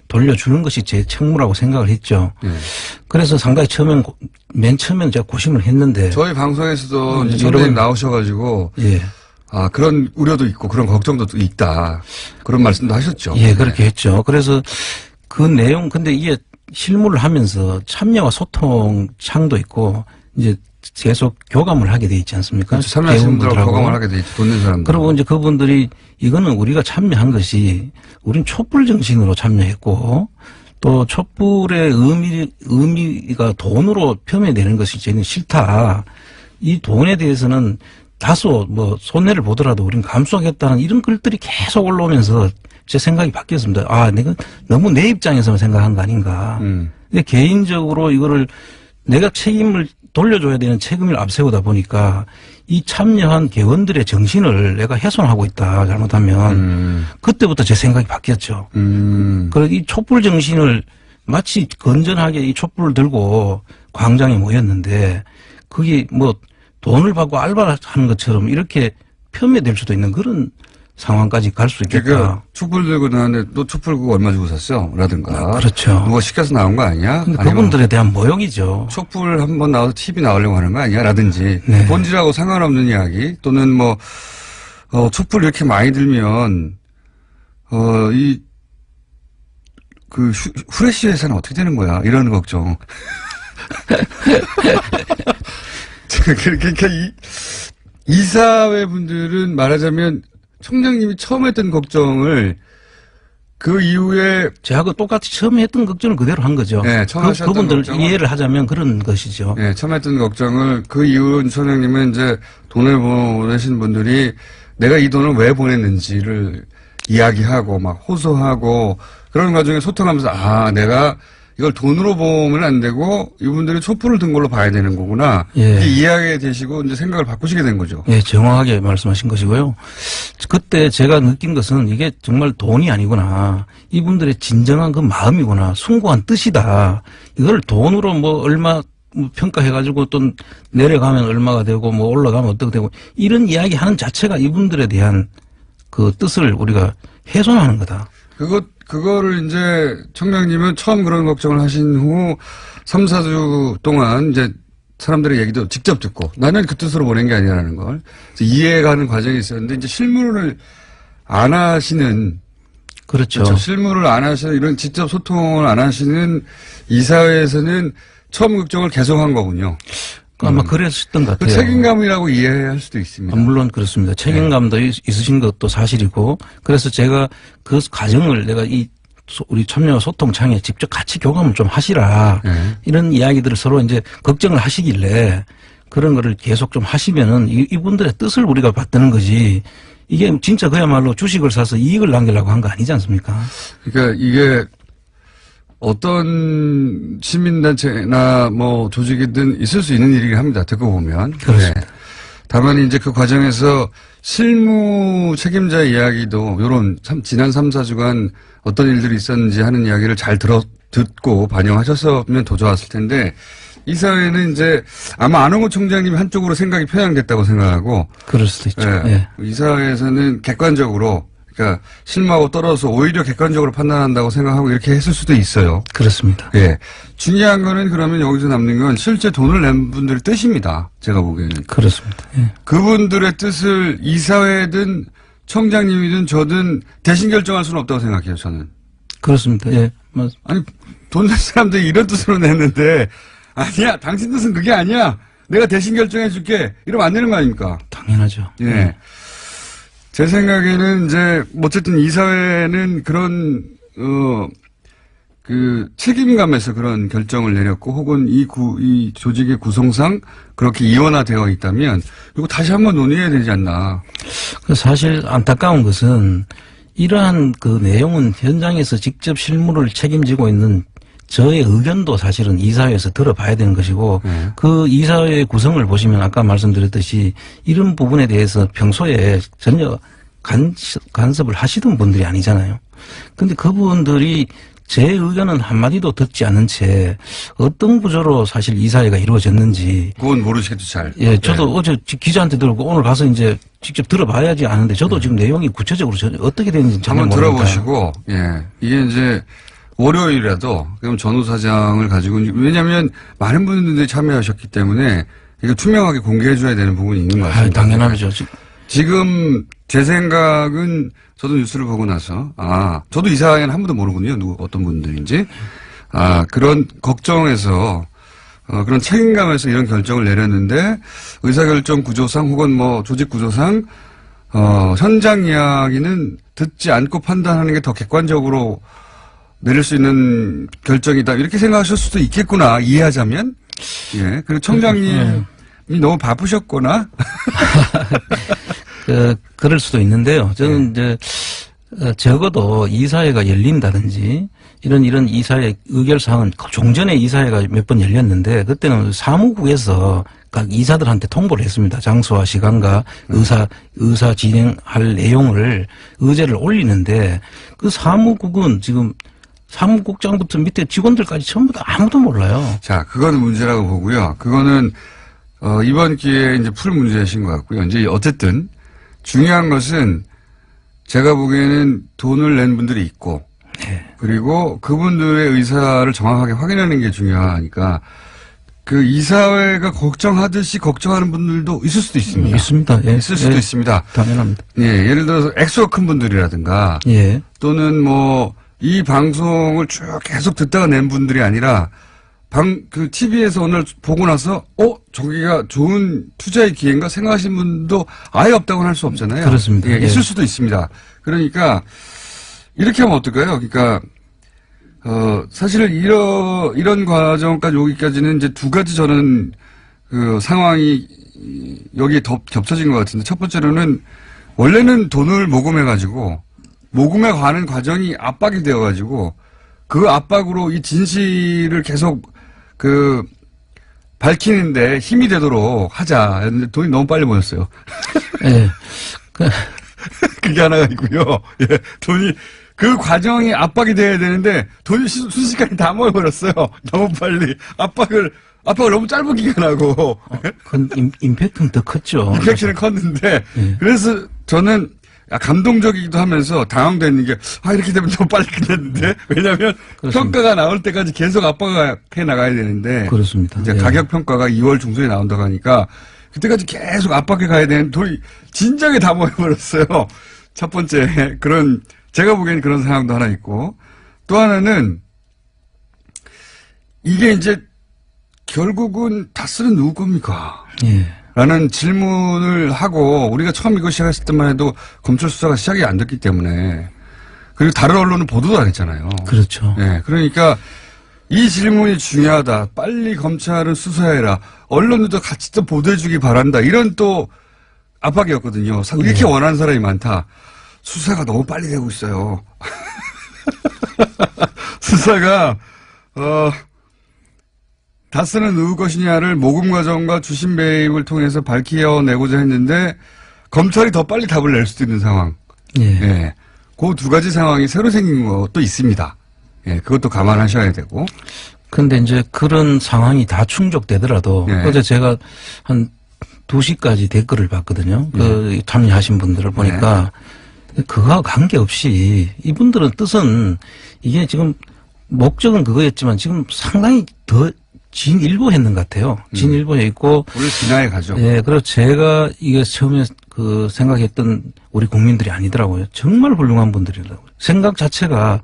돌려주는 것이 제 책무라고 생각을 했죠. 예. 그래서 상당히 맨 처음에는 제가 고심을 했는데. 저희 방송에서도 이제 여러 선배님 번- 나오셔가지고 예. 아 그런 우려도 있고 그런 걱정도 또 있다. 그런 말씀도 하셨죠. 예, 그렇게 했죠. 그래서 그 내용, 근데 이게 실무를 하면서 참여와 소통 창도 있고, 이제 계속 교감을 하게 돼 있지 않습니까? 그렇죠. 참여하신 분들하고 배우분들하고. 교감을 하게 돼 있죠. 돈 낸 사람들. 그리고 이제 그분들이 이거는 우리가 참여한 것이 우린 촛불 정신으로 참여했고, 또 촛불의 의미가 돈으로 표현되는 것이 저희는 싫다. 이 돈에 대해서는 다소 손해를 보더라도 우리는 감수하겠다는 이런 글들이 계속 올라오면서 제 생각이 바뀌었습니다. 아, 내가 너무 내 입장에서만 생각한 거 아닌가. 근데 개인적으로 이거를 내가 책임을 돌려줘야 되는 책임을 앞세우다 보니까 이 참여한 개원들의 정신을 내가 훼손하고 있다. 잘못하면. 그때부터 제 생각이 바뀌었죠. 그래서 이 촛불 정신을 마치 건전하게 이 촛불을 들고 광장에 모였는데 그게 돈을 받고 알바를 하는 것처럼 이렇게 표면될 수도 있는 그런 상황까지 갈 수 있겠다. 그러니까 촛불 들고 나왔는데 너 촛불 그거 얼마 주고 샀어? 라든가. 그렇죠. 누가 시켜서 나온 거 아니야? 근데 아니면 그분들에 대한 모욕이죠. 촛불 한번 나와서 TV 나오려고 하는 거 아니야? 라든지. 네. 본질하고 상관없는 이야기. 또는 촛불 이렇게 많이 들면, 후레쉬 회사는 어떻게 되는 거야? 이런 걱정. 그러니까 이사회 분들은 말하자면 총장님이 처음 했던 걱정을 그 이후에 제하고 똑같이 처음에 했던 걱정을 그대로 한 거죠. 네, 처음 하셨던 그분들 걱정은- 이해를 하자면 그런 것이죠. 예, 처음 했던 걱정을 그 이후 총장님은 이제 돈을 보내신 분들이 내가 이 돈을 왜 보냈는지를 이야기하고 막 호소하고 그런 과정에 소통하면서 아, 내가 이걸 돈으로 보면 안 되고 이분들이 촛불을 든 걸로 봐야 되는 거구나. 예. 이렇게 이해하게 되시고 이제 생각을 바꾸시게 된 거죠. 예, 정확하게 말씀하신 것이고요. 그때 제가 느낀 것은 이게 정말 돈이 아니구나. 이분들의 진정한 그 마음이구나. 숭고한 뜻이다. 이걸 돈으로 얼마 평가해가지고 또 내려가면 얼마가 되고 올라가면 어떻게 되고 이런 이야기 하는 자체가 이분들에 대한 그 뜻을 우리가 훼손하는 거다. 그거를 이제 총장님은 처음 그런 걱정을 하신 후 3, 4주 동안 이제 사람들의 얘기도 직접 듣고 나는 그 뜻으로 보낸 게 아니라는 걸 이해가는 과정이 있었는데 이제 실무를 안 하시는 그렇죠. 그렇죠. 실무를 안 하시는 이런 직접 소통을 안 하시는 이사회에서는 처음 걱정을 계속한 거군요. 아마 그랬었던 것 그 같아요. 책임감이라고 이해할 수도 있습니다. 물론 그렇습니다. 책임감도 있으신 것도 사실이고 그래서 제가 그 과정을 내가 우리 참여 소통창에 직접 같이 교감을 좀 하시라 네. 이런 이야기들을 서로 이제 걱정을 하시길래 그런 거를 계속 좀 하시면은 이분들의 뜻을 우리가 받드는 거지 이게 진짜 그야말로 주식을 사서 이익을 남기려고 한 거 아니지 않습니까? 그러니까 이게 어떤 시민단체나 조직이든 있을 수 있는 일이긴 합니다. 듣고 보면. 그렇습니다. 네. 다만 이제 그 과정에서 실무 책임자의 이야기도 요런 지난 3, 4주간 어떤 일들이 있었는지 하는 이야기를 잘 듣고 반영하셨으면 더 좋았을 텐데 이 사회는 이제 아마 안홍호 총장님이 한쪽으로 생각이 편향됐다고 생각하고 그럴 수도 있죠. 예. 예. 이 사회에서는 객관적으로 그러니까 실무하고 떨어져서 오히려 객관적으로 판단한다고 생각하고 이렇게 했을 수도 있어요. 그렇습니다. 예. 중요한 거는 그러면 여기서 남는 건 실제 돈을 낸 분들의 뜻입니다. 제가 보기에는. 그렇습니다. 예. 그분들의 뜻을 이사회든 청장님이든 저든 대신 결정할 수는 없다고 생각해요, 저는. 그렇습니다. 예. 아니, 돈 낸 사람들이 이런 뜻으로 냈는데 아니야, 당신 뜻은 그게 아니야. 내가 대신 결정해줄게. 이러면 안 되는 거 아닙니까? 당연하죠. 예. 제 생각에는 이제 어쨌든 이 사회는 그런 책임감에서 그런 결정을 내렸고 혹은 이 조직의 구성상 그렇게 이원화되어 있다면 이거 다시 한번 논의해야 되지 않나. 사실 안타까운 것은 이러한 그 내용은 현장에서 직접 실무를 책임지고 있는 저의 의견도 사실은 이사회에서 들어봐야 되는 것이고 그 이사회의 구성을 보시면 아까 말씀드렸듯이 이런 부분에 대해서 평소에 전혀 간섭을 하시던 분들이 아니잖아요. 근데 그분들이 제 의견은 한마디도 듣지 않은 채 어떤 구조로 사실 이사회가 이루어졌는지. 그건 모르시겠죠, 잘. 예, 저도 어제 기자한테 들었고 오늘 가서 이제 직접 들어봐야지 아는데 저도 지금 내용이 구체적으로 어떻게 되는지 전혀 한번 모르니까. 들어보시고, 예. 이게 이제 월요일이라도 그럼 전후 사장을 가지고 왜냐하면 많은 분들이 참여하셨기 때문에 이거 투명하게 공개해줘야 되는 부분이 있는 것 같습니다. 당연하죠. 지금 제 생각은 저도 뉴스를 보고 나서 저도 이사회는 한 번도 모르거든요. 어떤 분들인지. 그런 걱정에서 그런 책임감에서 이런 결정을 내렸는데 의사결정 구조상 혹은 뭐 조직 구조상 현장 이야기는 듣지 않고 판단하는 게 더 객관적으로 내릴 수 있는 결정이다. 이렇게 생각하실 수도 있겠구나. 이해하자면. 예. 그리고 청장님이 너무 바쁘셨거나. 그럴 수도 있는데요. 저는 이제 적어도 이사회가 열린다든지 이런 이사회 의결사항은 종전에 이사회가 몇 번 열렸는데 그때는 사무국에서 각 이사들한테 통보를 했습니다. 장소와 시간과 의사 진행할 내용을 의제를 올리는데 그 사무국은 지금 사무국장부터 밑에 직원들까지 전부 다 아무도 몰라요. 자, 그거는 문제라고 보고요. 그거는 이번 기회에 이제 풀 문제이신 것 같고요. 이제 어쨌든 중요한 것은 제가 보기에는 돈을 낸 분들이 있고 그리고 그분들의 의사를 정확하게 확인하는 게 중요하니까 그 이사회가 걱정하듯이 걱정하는 분들도 있을 수도 있습니다. 있습니다. 예. 있을 수도 있습니다. 당연합니다. 예, 예를 들어서 액수가 큰 분들이라든가 또는 뭐 이 방송을 쭉 계속 듣다가 낸 분들이 아니라 TV에서 오늘 보고 나서 저기가 좋은 투자의 기회인가 생각하시는 분도 아예 없다고는 할 수 없잖아요. 그렇습니다. 예, 있을 수도 있습니다. 그러니까 이렇게 하면 어떨까요? 그러니까 사실 이런 과정까지 오기까지는 이제 두 가지 저는 그 상황이 여기에 겹쳐진 것 같은데 첫 번째로는 원래는 돈을 모금해가지고 모금에 관한 과정이 압박이 되어가지고 그 압박으로 이 진실을 계속 밝히는데 힘이 되도록 하자. 했는데 돈이 너무 빨리 모였어요. 예. 그게 하나가 있고요. 예. 돈이, 그 과정이 압박이 돼야 되는데 돈이 순식간에 다 모여버렸어요. 너무 빨리. 압박을 너무 짧은 기간하고. 그건 임팩트는 더 컸죠. 임팩트는 컸는데. 그래서 저는 감동적이기도 하면서 당황되는 게, 이렇게 되면 너무 빨리 끝냈는데? 왜냐면 평가가 나올 때까지 계속 압박해 나가야 되는데. 그렇습니다. 이제 가격 평가가 2월 중순에 나온다고 하니까 그때까지 계속 압박해 가야 되는 돈이 진작에 다 모여버렸어요. 첫 번째, 제가 보기에는 그런 상황도 하나 있고. 또 하나는 이게 이제 결국은 다스는 누구 겁니까? 라는 질문을 하고 우리가 처음 이거 시작했을 때만 해도 검찰 수사가 시작이 안 됐기 때문에 그리고 다른 언론은 보도도 안 했잖아요. 그렇죠. 네, 그러니까 이 질문이 중요하다. 빨리 검찰은 수사해라. 언론들도 같이 또 보도해주기 바란다. 이런 또 압박이었거든요. 이렇게 원하는 사람이 많다. 수사가 너무 빨리 되고 있어요. 수사가 다스는 누구 것이냐를 모금 과정과 주심 배입을 통해서 밝혀내고자 했는데 검찰이 더 빨리 답을 낼 수도 있는 상황. 예. 그 두 가지 상황이 새로 생긴 것도 있습니다. 예, 그것도 감안하셔야 되고. 근데 이제 그런 상황이 다 충족되더라도 어제 제가 한 2시까지 댓글을 봤거든요. 참여하신 분들을 보니까 그거와 관계없이 이분들은 뜻은 이게 지금 목적은 그거였지만 지금 상당히 더 진일보했는 것 같아요. 진일보에 있고. 우리 진화에 가죠. 예, 그리고 제가 이게 처음에 생각했던 우리 국민들이 아니더라고요. 정말 훌륭한 분들이더라고요. 생각 자체가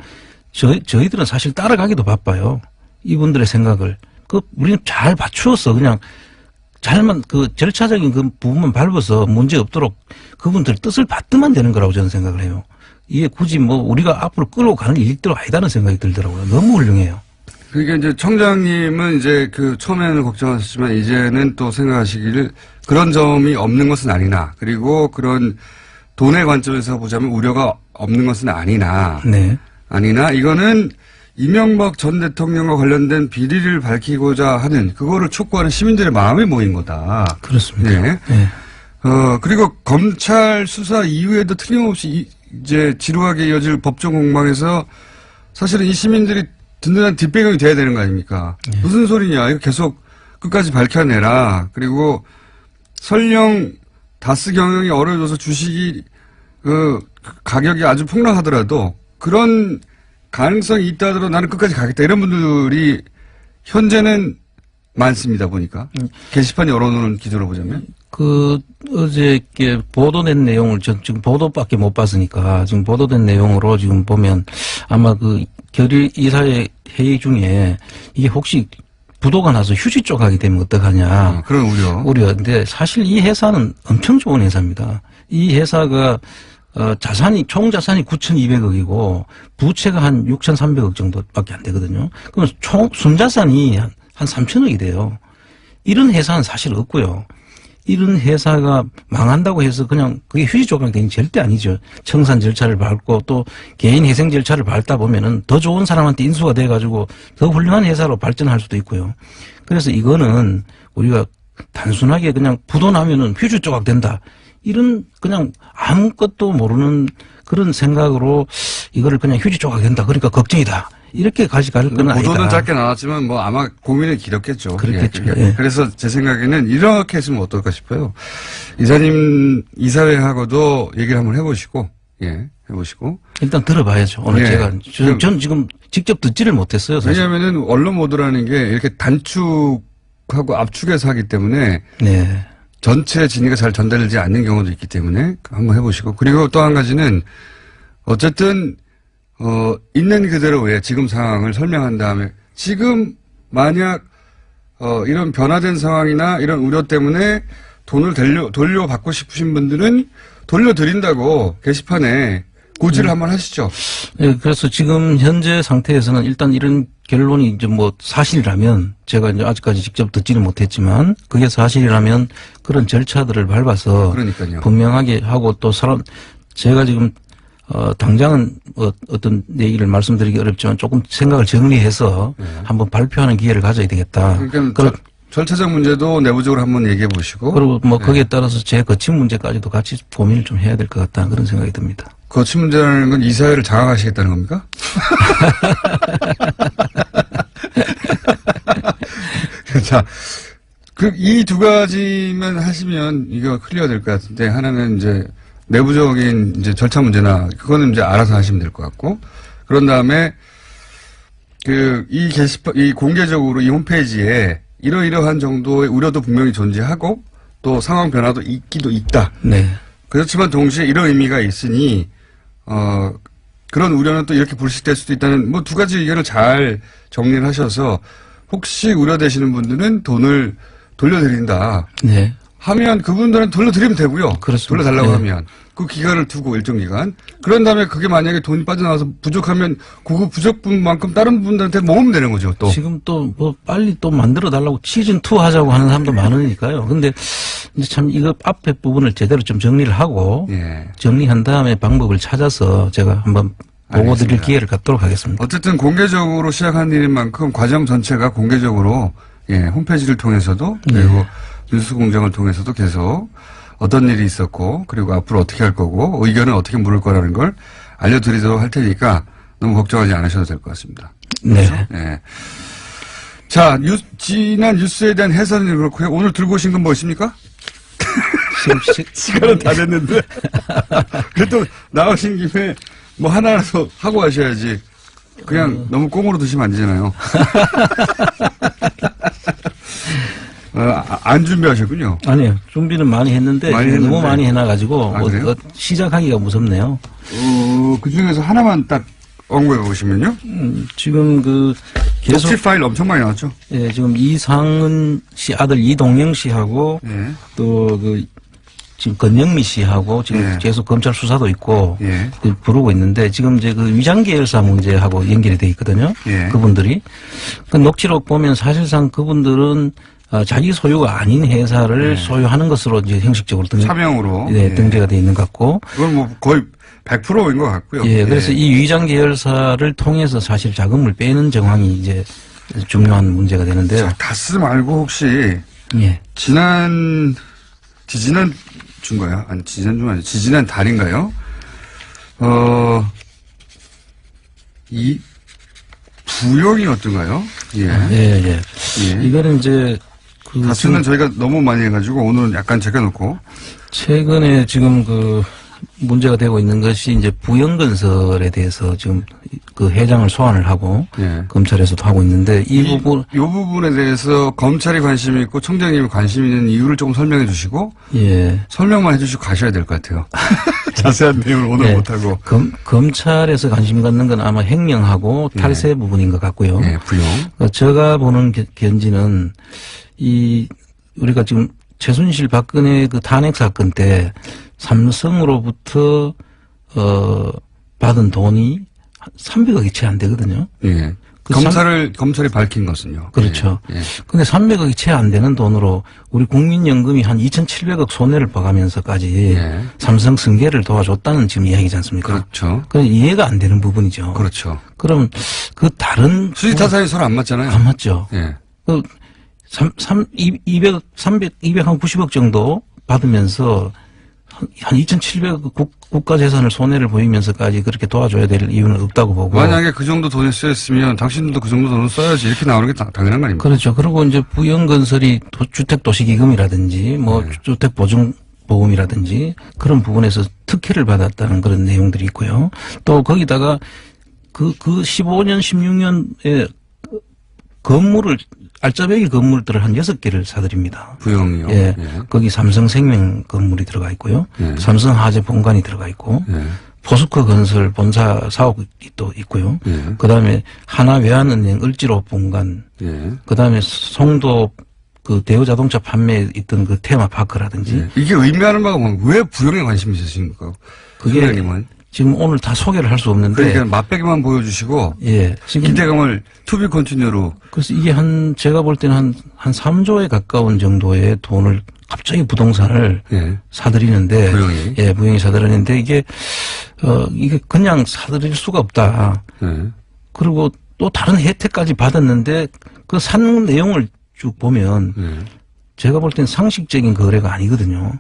저희들은 사실 따라가기도 바빠요. 이분들의 생각을. 우리는 잘 맞추어서 그냥 잘만 그 절차적인 그 부분만 밟아서 문제 없도록 그분들 뜻을 받으면 되는 거라고 저는 생각을 해요. 이게 굳이 뭐 우리가 앞으로 끌고 가는 일도 아니다는 생각이 들더라고요. 너무 훌륭해요. 그러니까 이제 청장님은 이제 그 처음에는 걱정하셨지만 이제는 또 생각하시기를 그런 점이 없는 것은 아니나 그리고 그런 돈의 관점에서 보자면 우려가 없는 것은 아니나 네. 아니나 이거는 이명박 전 대통령과 관련된 비리를 밝히고자 하는 그거를 촉구하는 시민들의 마음이 모인 거다. 그렇습니다. 네. 네. 그리고 검찰 수사 이후에도 틀림없이 이제 지루하게 이어질 법정 공방에서 사실은 이 시민들이 든든한 뒷배경이 돼야 되는 거 아닙니까? 네. 무슨 소리냐. 이거 계속 끝까지 밝혀내라. 그리고 설령 다스 경영이 어려워져서 주식이 가격이 아주 폭락하더라도 그런 가능성이 있다 하더라도 나는 끝까지 가겠다. 이런 분들이 현재는 많습니다. 보니까. 게시판 열어놓은 기조로 보자면. 어제 이렇게 보도된 내용을 지금 보도밖에 못 봤으니까 지금 보도된 내용으로 지금 보면 아마 그 결의 이사회 회의 중에 이게 혹시 부도가 나서 휴지 조각이 되면 어떡하냐. 그런 우려인데 사실 이 회사는 엄청 좋은 회사입니다. 이 회사가 총 자산이 9,200억이고 부채가 한 6,300억 정도밖에 안 되거든요. 그럼 순자산이 한 3,000억이 돼요. 이런 회사는 사실 없고요. 이런 회사가 망한다고 해서 그냥 그게 휴지 조각이 되는 절대 아니죠. 청산 절차를 밟고 또 개인 회생 절차를 밟다 보면은 더 좋은 사람한테 인수가 돼가지고 더 훌륭한 회사로 발전할 수도 있고요. 그래서 이거는 우리가 단순하게 그냥 부도 나면은 휴지 조각 된다. 이런 그냥 아무것도 모르는 그런 생각으로 이거를 그냥 휴지 조각 된다. 그러니까 걱정이다. 이렇게 가져갈 건 아니다. 보도는 짧게 나왔지만 뭐 아마 고민은 길었겠죠. 그렇겠죠. 예. 그래서 제 생각에는 이렇게 했으면 어떨까 싶어요. 이사님 이사회하고도 얘기를 한번 해보시고 해보시고 일단 들어봐야죠. 오늘 제가 전 지금 직접 듣지를 못했어요. 사실. 왜냐하면은 언론 보도라는 게 이렇게 단축하고 압축해서 하기 때문에 네. 전체 진위가 잘 전달되지 않는 경우도 있기 때문에 한번 해보시고 그리고 또 한 가지는 어쨌든 있는 그대로의 지금 상황을 설명한 다음에 지금 만약 이런 변화된 상황이나 이런 우려 때문에 돈을 돌려받고 싶으신 분들은 돌려드린다고 게시판에 고지를 한번 하시죠. 네, 그래서 지금 현재 상태에서는 일단 이런 결론이 이제 뭐 사실이라면 제가 이제 아직까지 직접 듣지는 못했지만 그게 사실이라면 그런 절차들을 밟아서 그러니까요. 분명하게 하고 또 제가 지금 당장은 어떤 얘기를 말씀드리기 어렵지만 조금 생각을 정리해서 한번 발표하는 기회를 가져야 되겠다. 그러니까 절차적 문제도 내부적으로 한번 얘기해 보시고. 그리고 뭐 거기에 따라서 제 거친 문제까지도 같이 고민을 좀 해야 될 것 같다. 그런 생각이 듭니다. 거친 문제라는 건 이사회를 장악하시겠다는 겁니까? 자, 이 두 가지만 하시면 이거 클리어 될 것 같은데 하나는 이제 내부적인 이제 절차 문제나 그거는 이제 알아서 하시면 될 것 같고 그런 다음에 이 게시판 이 공개적으로 이 홈페이지에 이러이러한 정도의 우려도 분명히 존재하고 또 상황 변화도 있기도 있다. 네. 그렇지만 동시에 이런 의미가 있으니 그런 우려는 또 이렇게 불식될 수도 있다는 뭐 두 가지 의견을 잘 정리를 하셔서 혹시 우려되시는 분들은 돈을 돌려드린다. 네. 하면 그분들은 돌려드리면 되고요. 그렇습니다. 돌려달라고 네. 하면. 그 기간을 두고 일정 기간. 그런 다음에 그게 만약에 돈이 빠져나와서 부족하면 그 부족분만큼 다른 분들한테 모으면 되는 거죠. 또. 지금 또 뭐 빨리 또 만들어 달라고 시즌2 하자고 하는 사람도 많으니까요. 근데 이제 참 이거 앞에 부분을 제대로 좀 정리를 하고 정리한 다음에 방법을 찾아서 제가 한번 보고 드릴 기회를 갖도록 하겠습니다. 어쨌든 공개적으로 시작한 일인 만큼 과정 전체가 공개적으로 홈페이지를 통해서도 그리고 뉴스 공장을 통해서도 계속 어떤 일이 있었고 그리고 앞으로 어떻게 할 거고 의견을 어떻게 물을 거라는 걸 알려드리도록 할 테니까 너무 걱정하지 않으셔도 될 것 같습니다. 네. 그렇죠? 네. 자, 지난 뉴스에 대한 해설은 그렇고요. 오늘 들고 오신 건 무엇입니까? 시간은 다 됐는데. 그래도 나오신 김에 뭐 하나라도 하고 하셔야지. 그냥 너무 꽁으로 드시면 안 되잖아요. 안 준비하셨군요. 아니요. 준비는 많이 했는데 너무 많이 해놔가지고 시작하기가 무섭네요. 그 중에서 하나만 딱 언급해 보시면요. 지금 계속 녹취 파일 엄청 많이 나왔죠. 예, 지금 이상은 씨 아들 이동영 씨하고 예. 또 지금 건영미 씨하고 지금 예. 계속 검찰 수사도 있고 예. 부르고 있는데 지금 이제 그 위장 계열사 문제하고 연결이 돼 있거든요. 예. 그분들이 그 녹취록 보면 사실상 그분들은 자기 소유가 아닌 회사를 소유하는 것으로 이제 형식적으로 차명으로. 네, 예. 등재가 돼 있는 것 같고. 그건 뭐 거의 100%인 것 같고요. 예, 그래서 이 위장 계열사를 통해서 사실 자금을 빼는 정황이 이제 중요한 문제가 되는데요. 자, 다스 말고 혹시 예. 지지난 주인가요? 아니, 지지난 달인가요? 이 부용이 어떤가요? 예. 예, 예. 예. 이거는 이제 다스는 저희가 너무 많이 해가지고 오늘은 약간 제껴놓고. 최근에 지금 문제가 되고 있는 것이 이제 부영건설에 대해서 지금 그 회장을 소환을 하고 예. 검찰에서도 하고 있는데 이 부분 이 부분에 대해서 검찰이 관심이 있고 청장님이 관심 있는 이유를 조금 설명해 주시고 예. 설명만 해주시고 가셔야 될 것 같아요. 자세한 내용을 오늘 예. 못하고. 검찰에서 관심 갖는 건 아마 횡령하고 탈세 부분인 것 같고요. 예, 부용. 제가 보는 견지는 우리가 지금 최순실 박근혜 그 탄핵 사건 때 삼성으로부터 받은 돈이 300억이 채 안 되거든요. 예. 검찰이 밝힌 것은요. 그렇죠. 예. 예. 근데 300억이 채 안 되는 돈으로 우리 국민연금이 한 2,700억 손해를 봐가면서까지 예. 삼성 승계를 도와줬다는 지금 이야기지 않습니까? 그렇죠. 그건 이해가 안 되는 부분이죠. 그렇죠. 그럼 그 다른 수지타산이 서로 안 맞잖아요. 안 맞죠. 예. 290억 정도 받으면서 한 2,700억 국가 재산을 손해를 보이면서까지 그렇게 도와줘야 될 이유는 없다고 보고. 만약에 그 정도 돈이 쓰였으면 당신들도 그 정도 돈을 써야지 이렇게 나오는 게 당연한 거 아닙니까? 그렇죠. 그리고 이제 부영건설이 주택도시기금이라든지 네. 주택보증보험이라든지 그런 부분에서 특혜를 받았다는 그런 내용들이 있고요. 또 거기다가 그 15년, 16년에 알짜배기 건물들을 한 6개를 사들입니다. 부용이요. 예. 예. 거기 삼성생명 건물이 들어가 있고요. 예. 삼성화재 본관이 들어가 있고. 예. 포스코 건설 본사 사옥이 또 있고요. 예. 그 다음에 하나외환은행 을지로 본관. 예. 그 다음에 송도 그 대우자동차 판매에 있던 그 테마파크라든지. 예. 이게 의미하는 바가 뭐왜 부용에 관심이 있으십니까? 그게 선생님은. 지금 오늘 다 소개를 할 수 없는데. 그러니까 맛배기만 보여주시고. 예. 지금 기대감을 투비 컨티뉴로. 그래서 이게 제가 볼 때는 한 3조에 가까운 정도의 돈을 갑자기 부동산을 예. 사들이는데. 부용이. 예, 부용이 사들이는데 이게 그냥 사들일 수가 없다. 예. 그리고 또 다른 혜택까지 받았는데 그 산 내용을 쭉 보면 예. 제가 볼 땐 상식적인 거래가 아니거든요.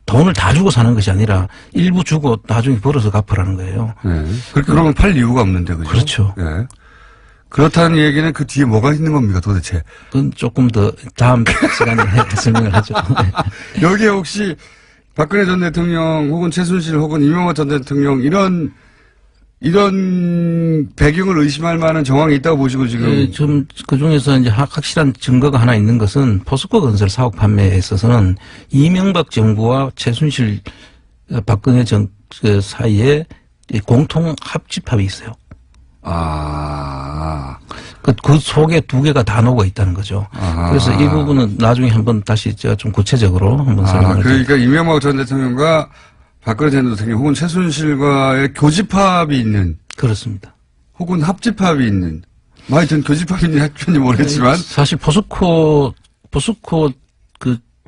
돈을 다 주고 사는 것이 아니라 일부 주고 나중에 벌어서 갚으라는 거예요. 예. 그러면 팔 이유가 없는데, 그죠? 그렇죠. 예. 그렇다는 얘기는 그 뒤에 뭐가 있는 겁니까, 도대체? 그건 조금 더 다음 시간에 설명을 하죠. 여기에 혹시 박근혜 전 대통령 혹은 최순실 혹은 이명박 전 대통령 이런 배경을 의심할 만한 정황이 있다고 보시고 지금. 예, 좀 그중에서 이제 확실한 증거가 하나 있는 것은 포스코 건설 사업 판매에 있어서는 이명박 정부와 최순실 박근혜 그 사이에 공통 합집합이 있어요. 그 속에 두 개가 다 녹아 있다는 거죠. 그래서 이 부분은 나중에 한번 다시 제가 좀 구체적으로 한번 설명을 그러니까 이명박 전 대통령과 박근혜 전 대통령 혹은 최순실과의 교집합이 있는. 그렇습니다. 혹은 합집합이 있는. 뭐 하여튼 교집합인지 합집인지 모르겠지만. 사실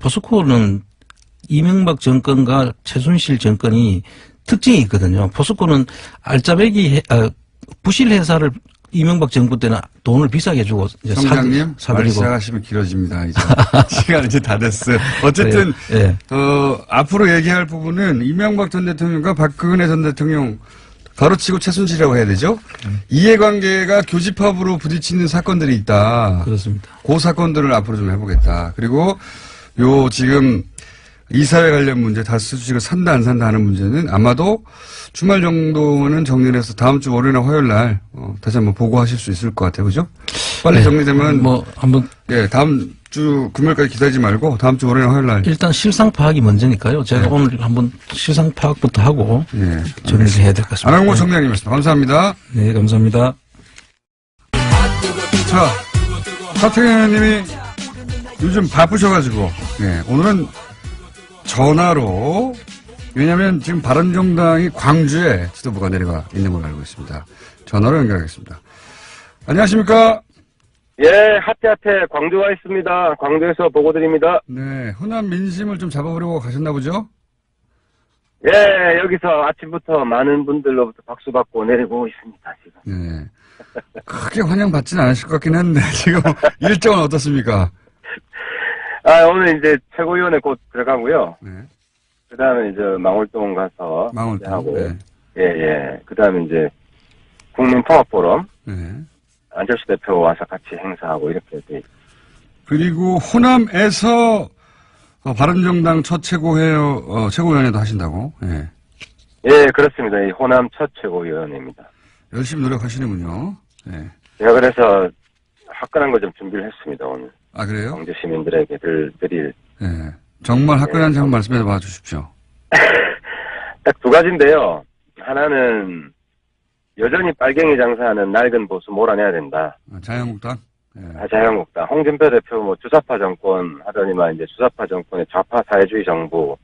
포스코는 이명박 정권과 최순실 정권이 특징이 있거든요. 포스코는 알짜배기 부실 회사를 이명박 정부 때는 돈을 비싸게 주고 성장님 말 시작하시면 길어집니다. 이제 시간 이제 다 됐어요. 어쨌든 네. 앞으로 얘기할 부분은 이명박 전 대통령과 박근혜 전 대통령 가로치고 최순실이라고 해야 되죠. 이해관계가 교집합으로 부딪히는 사건들이 있다. 그렇습니다. 그 사건들을 앞으로 좀 해보겠다. 그리고 지금 이사회 관련 문제, 다스 주식을 산다 안 산다 하는 문제는 아마도 주말 정도는 정리를 해서 다음 주 월요일이나 화요일 날 다시 한번 보고하실 수 있을 것 같아요. 그죠? 빨리 정리되면 한번 다음 주 금요일까지 기다리지 말고 다음 주 월요일이나 화요일 날 일단 실상 파악이 먼저니까요. 제가 오늘 한번 실상 파악부터 하고 정리를 해야 될 것 같습니다. 안홍구 청장님이었습니다. 감사합니다. 네, 감사합니다. 자, 하태경 의원님이 요즘 바쁘셔가지고, 예, 오늘은 전화로, 왜냐면 지금 바른정당이 광주에 지도부가 내려가 있는 걸로 알고 있습니다. 전화로 연결하겠습니다. 안녕하십니까? 예, 하태하태 광주 와 있습니다. 광주에서 보고드립니다. 네, 흔한 민심을 좀 잡아보려고 가셨나 보죠? 예, 여기서 아침부터 많은 분들로부터 박수 받고 내리고 있습니다, 지금. 네. 크게 환영받지는 않으실 것 같긴 한데, 지금 일정은 어떻습니까? 오늘 이제 최고위원회 곧 들어가고요. 네. 그 다음에 이제 망월동 가서. 망월동, 하고. 네. 예. 그 다음에 이제 국민통합포럼. 네. 안철수 대표 와서 같이 행사하고 이렇게 돼. 그리고 호남에서 바른정당 첫 최고위원회도 하신다고? 예. 예, 그렇습니다. 이 호남 첫 최고위원회입니다. 열심히 노력하시는군요. 예. 제가 그래서 화끈한 거 좀 준비를 했습니다, 오늘. 아, 그래요? 광주 시민들에게 드릴. 예. 정말 화끈한지 한번 말씀해 봐 주십시오. 딱 두 가지인데요. 하나는 여전히 빨갱이 장사하는 낡은 보수 몰아내야 된다. 자유한국당? 예. 자유한국당. 홍준표 대표 뭐 주사파 정권 하더니만 이제 주사파 정권의 좌파 사회주의 정부.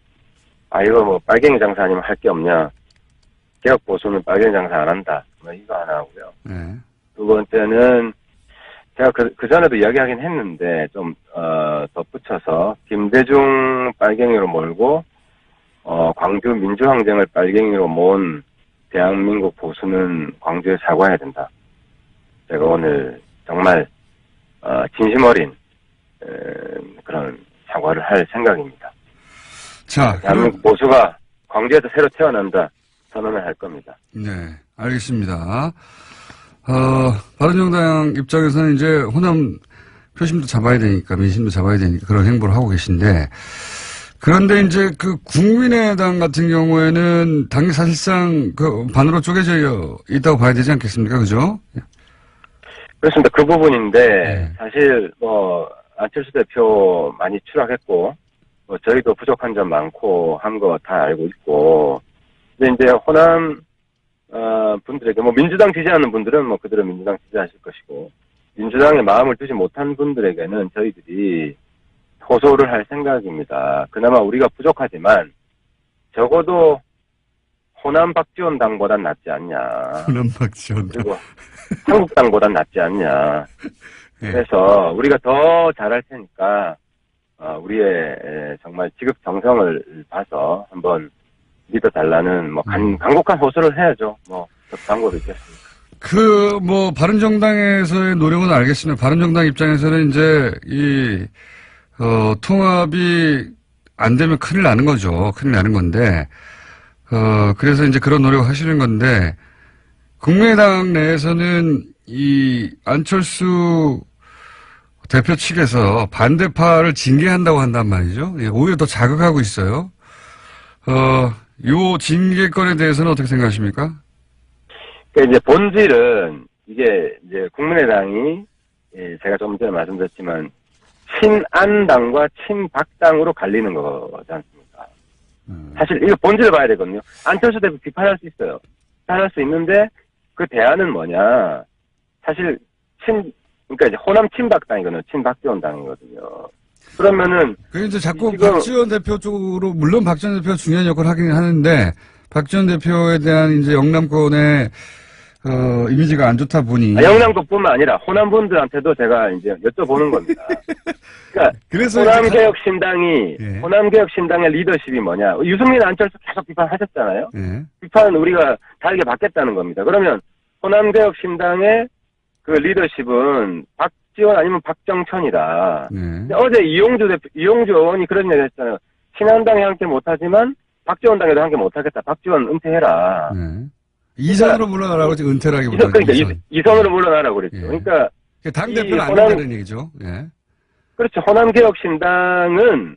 이거 뭐 빨갱이 장사 아니면 할 게 없냐. 개혁 보수는 빨갱이 장사 안 한다. 뭐 이거 하나 하고요. 예. 두 번째는 제가 그 전에도 이야기하긴 했는데 좀 덧붙여서 김대중 빨갱이로 몰고 광주 민주항쟁을 빨갱이로 모은 대한민국 보수는 광주에 사과해야 된다. 제가 오늘 정말 진심 어린 그런 사과를 할 생각입니다. 자, 대한민국 보수가 광주에서 새로 태어난다 선언을 할 겁니다. 네, 알겠습니다. 바른정당 입장에서는 이제 호남 표심도 잡아야 되니까, 민심도 잡아야 되니까 그런 행보를 하고 계신데, 그런데 이제 그 국민의당 같은 경우에는 당이 사실상 그 반으로 쪼개져 있다고 봐야 되지 않겠습니까? 그죠? 그렇습니다. 그 부분인데, 네. 사실 안철수 대표 많이 추락했고, 저희도 부족한 점 많고 한 거 다 알고 있고, 근데 이제 호남 분들에게 민주당 지지하는 분들은 그대로 민주당 지지하실 것이고 민주당에 마음을 두지 못한 분들에게는 저희들이 호소를 할 생각입니다. 그나마 우리가 부족하지만 적어도 호남 박지원 당보단 낫지 않냐. 호남 박지원 당. 그리고 한국당보단 낫지 않냐. 네. 그래서 우리가 더 잘할 테니까 우리의 정말 지극 정성을 봐서 한번 믿어달라는 간곡한 호소를 해야죠. 그 방법이 있겠습니까? 바른정당에서의 노력은 알겠습니다. 바른정당 입장에서는 이제 통합이 안 되면 큰일 나는 거죠. 큰일 나는 건데 그래서 이제 그런 노력을 하시는 건데 국민의당 내에서는 이 안철수 대표 측에서 반대파를 징계한다고 한단 말이죠. 예, 오히려 더 자극하고 있어요. 요 징계권에 대해서는 어떻게 생각하십니까? 그러니까 이제 본질은 이게 이제 국민의당이 제가 좀 전에 말씀드렸지만 친안당과 친박당으로 갈리는 거지 않습니까? 사실 이거 본질을 봐야 되거든요. 안철수 대표 비판할 수 있어요. 비판할 수 있는데 그 대안은 뭐냐? 사실 그러니까 이제 호남 친박당이거든요. 친박지원 당이거든요. 그러면은. 그 이제 자꾸 박지원 대표 쪽으로, 물론 박지원 대표가 중요한 역할을 하긴 하는데, 박지원 대표에 대한 이제 영남권의, 이미지가 안 좋다 보니. 영남권뿐만 아니라 호남분들한테도 제가 이제 여쭤보는 겁니다. 그러니까. 그래서 호남개혁신당이, 예. 호남개혁신당의 리더십이 뭐냐. 유승민 안철수 계속 비판하셨잖아요. 예. 비판은 우리가 다르게 받겠다는 겁니다. 그러면 호남개혁신당의 그 리더십은 박지원 아니면 박정천이다. 네. 어제 이용주 의원이 그런 얘기 했잖아요. 친한당에 함께 못하지만 박지원당에도 함께 못하겠다. 박지원 은퇴해라. 네. 이선으로 물러나라고 지금 은퇴라기보다. 그러니까 이선으로 물러나라고 그랬죠. 예. 그러니까 당대표는 안 된다는 얘기죠. 예. 그렇죠. 호남개혁신당은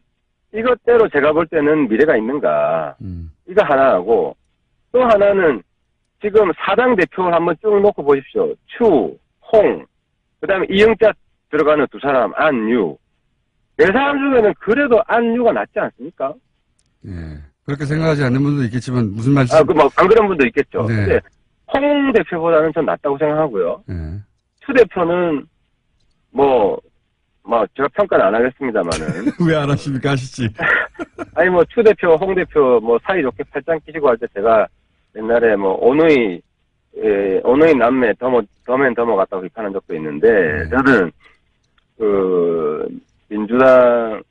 이것대로 제가 볼 때는 미래가 있는가. 이거 하나하고 또 하나는 지금 사당 대표를 한번 쭉 놓고 보십시오. 추, 홍, 그 다음에 이영자 들어가는 두 사람, 안유. 네 사람 중에는 그래도 안유가 낫지 않습니까? 예. 그렇게 생각하지 않는 분도 있겠지만, 무슨 말씀. 안 그런 분도 있겠죠. 네. 근데 홍 대표보다는 전 낫다고 생각하고요. 예. 추 대표는 제가 평가는 안 하겠습니다만은. 왜 안 하십니까? 하시지. 아니, 추 대표, 홍 대표, 사이좋게 팔짱 끼시고 할 때 제가 옛날에 오누이 남매 더맨 더머 같다고 비판한 적도 있는데, 저는, 민주당,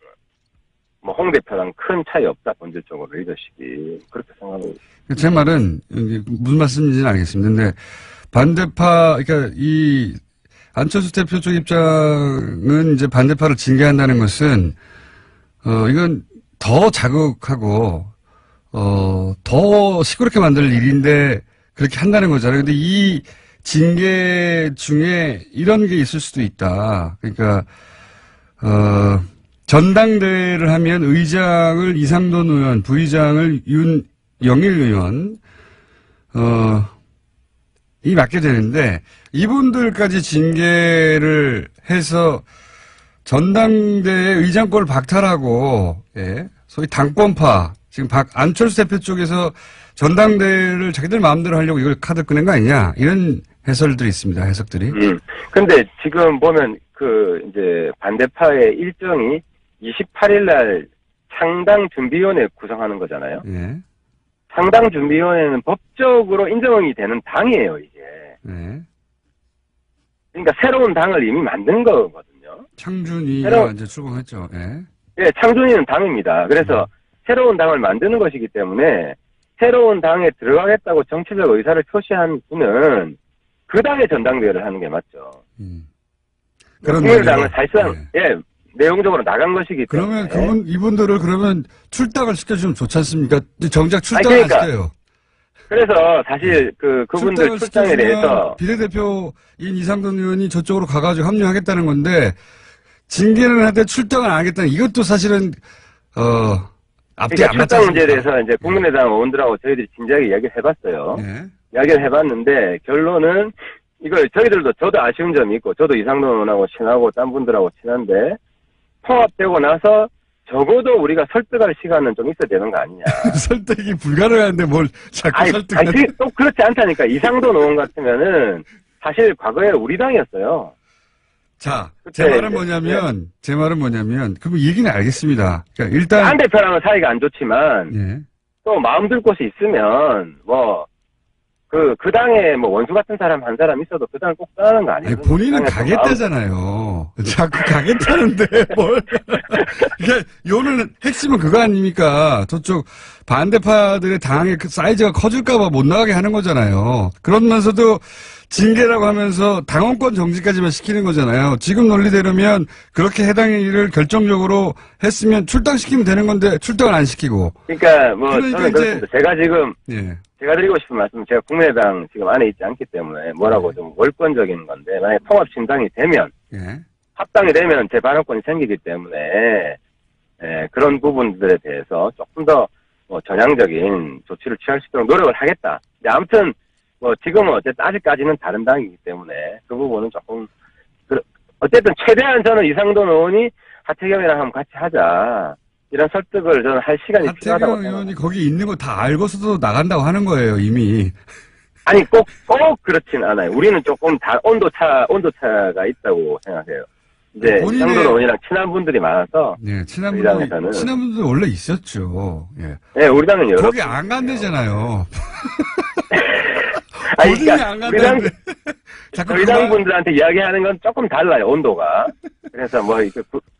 홍 대표랑 큰 차이 없다, 본질적으로 리더십이. 그렇게 생각하고 있습니다. 제 말은, 무슨 말씀인지는 알겠습니다. 근데, 반대파, 그러니까 안철수 대표 쪽 입장은 이제 반대파를 징계한다는 것은, 이건 더 자극하고, 더 시끄럽게 만들 일인데, 그렇게 한다는 거잖아요. 근데 이 징계 중에 이런 게 있을 수도 있다. 그러니까, 전당대회를 하면 의장을 이상돈 의원, 부의장을 윤영일 의원, 이 맡게 되는데, 이분들까지 징계를 해서 전당대회 의장권을 박탈하고, 예, 소위 당권파, 지금 안철수 대표 쪽에서 전당대회를 자기들 마음대로 하려고 이걸 카드 꺼낸 거 아니냐, 이런 해설들이 있습니다, 해석들이. 근데 지금 보면 이제 반대파의 일정이 28일날 창당준비위원회 구성하는 거잖아요. 예. 창당준비위원회는 법적으로 인정이 되는 당이에요, 이게. 네. 그러니까 새로운 당을 이미 만든 거거든요. 창준이가 이제 출범했죠. 예. 예, 창준이는 당입니다. 그래서 새로운 당을 만드는 것이기 때문에 새로운 당에 들어가겠다고 정치적 의사를 표시한 분은 그 당의 전당대회를 하는 게 맞죠. 국민의당은 사실상 내용적으로 나간 것이기 때문에. 그러면 이분들을 그러면 출당을 시켜주면 좋지 않습니까? 정작 출당을 안 시켜요. 그래서 사실 그분들 출당에 대해서 비례대표인 이상돈 의원이 저쪽으로 가가지고 합류하겠다는 건데 징계는 하되 출당을 안 하겠다는 이것도 사실은 앞뒤 안 맞지 출당 문제에 대해서 이제 국민의당 의원들하고 저희들이 진지하게 이야기를 해봤어요. 네. 이야기를 해봤는데 결론은 이걸 저도 아쉬운 점이 있고 저도 이상돈 의원하고 친하고 딴 분들하고 친한데 통합되고 나서 적어도 우리가 설득할 시간은 좀 있어야 되는 거 아니냐. 설득이 불가능한데 뭘 자꾸 설득하냐. 아니, 또 그렇지 않다니까. 이상돈 의원 같으면은 사실 과거에 우리 당이었어요. 자, 제 말은 뭐냐면, 그럼 얘기는 알겠습니다. 그러니까 일단. 안 대표랑은 사이가 안 좋지만, 예. 또 마음 들 곳이 있으면, 그 당에 원수 같은 사람 한 사람 있어도 그 당을 꼭 떠나는 거 아니에요? 아니, 본인은 가겠다잖아요. 자꾸 가겠다는데, 뭘. 그러니까, 요는 핵심은 그거 아닙니까? 저쪽 반대파들의 당의 그 사이즈가 커질까봐 못 나가게 하는 거잖아요. 그러면서도 징계라고 하면서 당원권 정지까지만 시키는 거잖아요. 지금 논리대로면 그렇게 해당 일을 결정적으로 했으면 출당시키면 되는 건데, 출당을 안 시키고. 그러니까 저는 이제, 그렇습니다. 제가 지금, 예. 제가 드리고 싶은 말씀은 제가 국민의당 지금 안에 있지 않기 때문에 뭐라고 좀 월권적인 건데 만약에 통합신당이 되면 예. 합당이 되면 제 발언권이 생기기 때문에 그런 부분들에 대해서 조금 더 전향적인 조치를 취할 수 있도록 노력을 하겠다. 근데 아무튼 지금은 어쨌든 아직까지는 다른 당이기 때문에 그 부분은 조금 어쨌든 최대한 저는 이상돈 의원이 하태경이랑 한번 같이 하자. 이런 설득을 저는 할 시간이 필요하다고 하태경 의원이 거기 있는 거 다 알고서도 나간다고 하는 거예요, 이미. 아니, 꼭 그렇진 않아요. 우리는 조금 온도차가 있다고 생각해요. 이제, 이상돈 의원이랑 친한 분들이 많아서. 네, 친한 분들 원래 있었죠. 예. 네, 우리 당은 여러. 거기 안 간대잖아요. 아니, 본인이 안 간다는데. 저희 당 분들한테 이야기하는 건 조금 달라요, 온도가. 그래서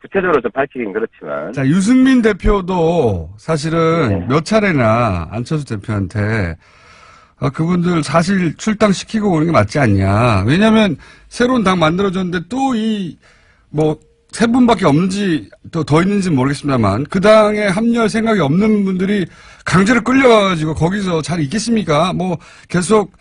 구체적으로 좀 밝히긴 그렇지만. 자, 유승민 대표도 사실은 몇 차례나 안철수 대표한테 그분들 사실 출당시키고 오는 게 맞지 않냐. 왜냐면 새로운 당 만들어졌는데 또 세 분밖에 없는지 더 있는지는 모르겠습니다만 그 당에 합류할 생각이 없는 분들이 강제로 끌려가지고 거기서 잘 있겠습니까? 계속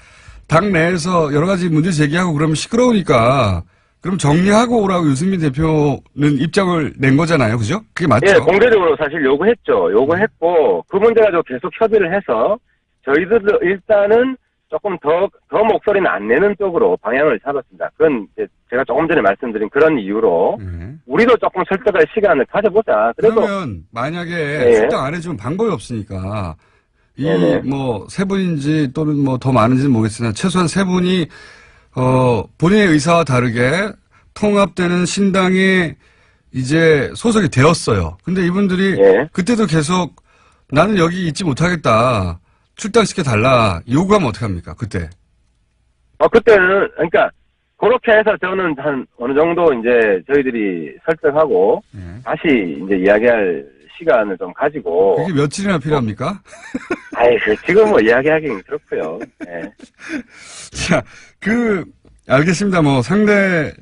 당 내에서 여러 가지 문제 제기하고 그러면 시끄러우니까 그럼 정리하고 오라고 유승민 대표는 입장을 낸 거잖아요. 그죠? 그게 맞죠? 예, 공개적으로 사실 요구했죠. 요구했고 그 문제 가지고 계속 협의를 해서 저희들도 일단은 조금 더 목소리는 안 내는 쪽으로 방향을 잡았습니다. 그건 이제 제가 조금 전에 말씀드린 그런 이유로 우리도 조금 설득할 시간을 가져보자. 그러면 만약에 출당 안 해주면 방법이 없으니까 세 분인지 또는 더 많은지는 모르겠으나 최소한 세 분이 본인의 의사와 다르게 통합되는 신당에 이제 소속이 되었어요. 근데 이분들이 예. 그때도 계속 나는 여기 있지 못하겠다. 출당시켜 달라. 요구하면 어떡합니까? 그때. 그때는, 그러니까, 그렇게 해서 저는 한 어느 정도 이제 저희들이 설득하고 예. 다시 이제 이야기할 시간을 좀 가지고. 그게 며칠이나 필요합니까? 아이, 지금 뭐 이야기하기는 그렇고요. 예. 자, 알겠습니다. 뭐, 상대,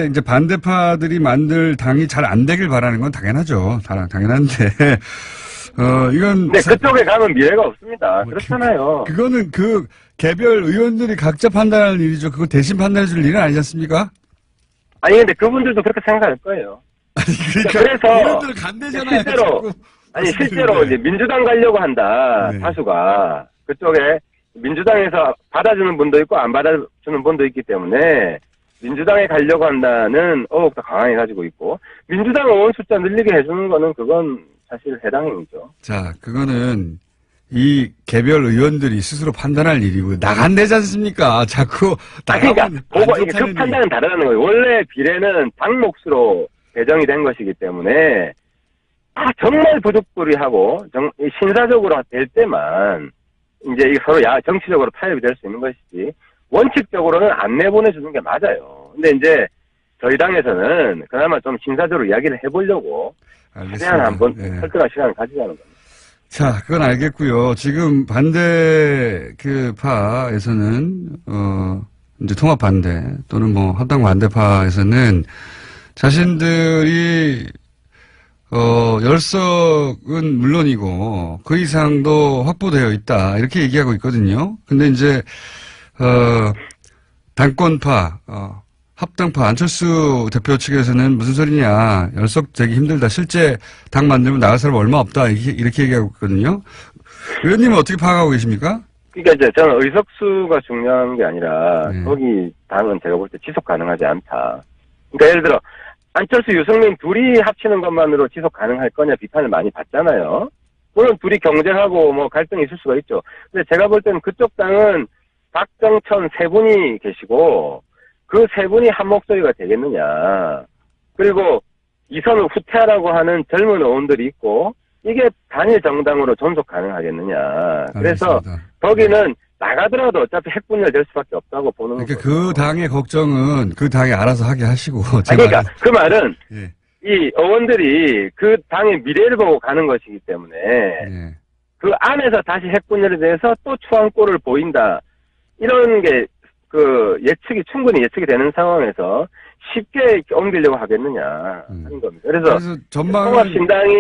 이제 반대파들이 만들 당이 잘 안 되길 바라는 건 당연하죠. 당연한데, 이건. 네, 그쪽에 가면 미래가 없습니다. 그렇잖아요. 그거는 개별 의원들이 각자 판단할 일이죠. 그거 대신 판단해 줄 일은 아니지 않습니까? 아니, 근데 그분들도 그렇게 생각할 거예요. 그러니까 그래서 의원들 간대잖아요. 실제로 이제 민주당 가려고 한다. 네. 다수가. 그쪽에 민주당에서 받아주는 분도 있고 안 받아주는 분도 있기 때문에 민주당에 가려고 한다는 의혹도 강하게 가지고 있고 민주당 의원 숫자 늘리게 해주는 거는 그건 사실 해당 행위죠. 자, 그거는 이 개별 의원들이 스스로 판단할 일이고 나간대지 않습니까? 자꾸 그러니까 나가면 보고 안 이게 좋다는 그 판단은 다르다는 거예요. 원래 비례는 당 몫으로 배정이 된 것이기 때문에 정말 부득불이하고 신사적으로 될 때만 이제 이 서로 정치적으로 타협이 될 수 있는 것이지 원칙적으로는 안 내보내주는 게 맞아요. 근데 이제 저희 당에서는 그나마 좀 신사적으로 이야기를 해보려고 최대한 한번 네. 설득할 시간을 가지자는 겁니다. 자, 그건 알겠고요. 지금 반대 파에서는 이제 통합 반대 또는 뭐 합당 반대파에서는 자신들이 열석은 물론이고 그 이상도 확보되어 있다 이렇게 얘기하고 있거든요. 근데 이제 당권파 합당파 안철수 대표 측에서는 무슨 소리냐 열석 되기 힘들다 실제 당 만들면 나갈 사람 얼마 없다 이렇게 얘기하고 있거든요. 의원님은 어떻게 파악하고 계십니까? 그러니까 이제 저는 의석수가 중요한 게 아니라 네. 거기 당은 제가 볼 때 지속 가능하지 않다. 그러니까 예를 들어 안철수 유승민 둘이 합치는 것만으로 지속 가능할 거냐 비판을 많이 받잖아요. 물론 둘이 경쟁하고 뭐 갈등이 있을 수가 있죠. 근데 제가 볼 때는 그쪽 당은 박정천 세 분이 계시고 그 세 분이 한 목소리가 되겠느냐. 그리고 이선을 후퇴하라고 하는 젊은 의원들이 있고 이게 단일 정당으로 존속 가능하겠느냐. 그래서 알겠습니다. 거기는 나가더라도 어차피 핵분열 될 수밖에 없다고 보는 그러니까 거죠. 그 당의 걱정은 그 당이 알아서 하게 하시고 그러니까 그 말은 예. 이 의원들이 그 당의 미래를 보고 가는 것이기 때문에 예. 그 안에서 다시 핵분열에 대해서 또 추한꼴을 보인다. 이런 게 충분히 예측이 되는 상황에서 쉽게 옮기려고 하겠느냐 하는 겁니다. 그래서 전망은 통합신당이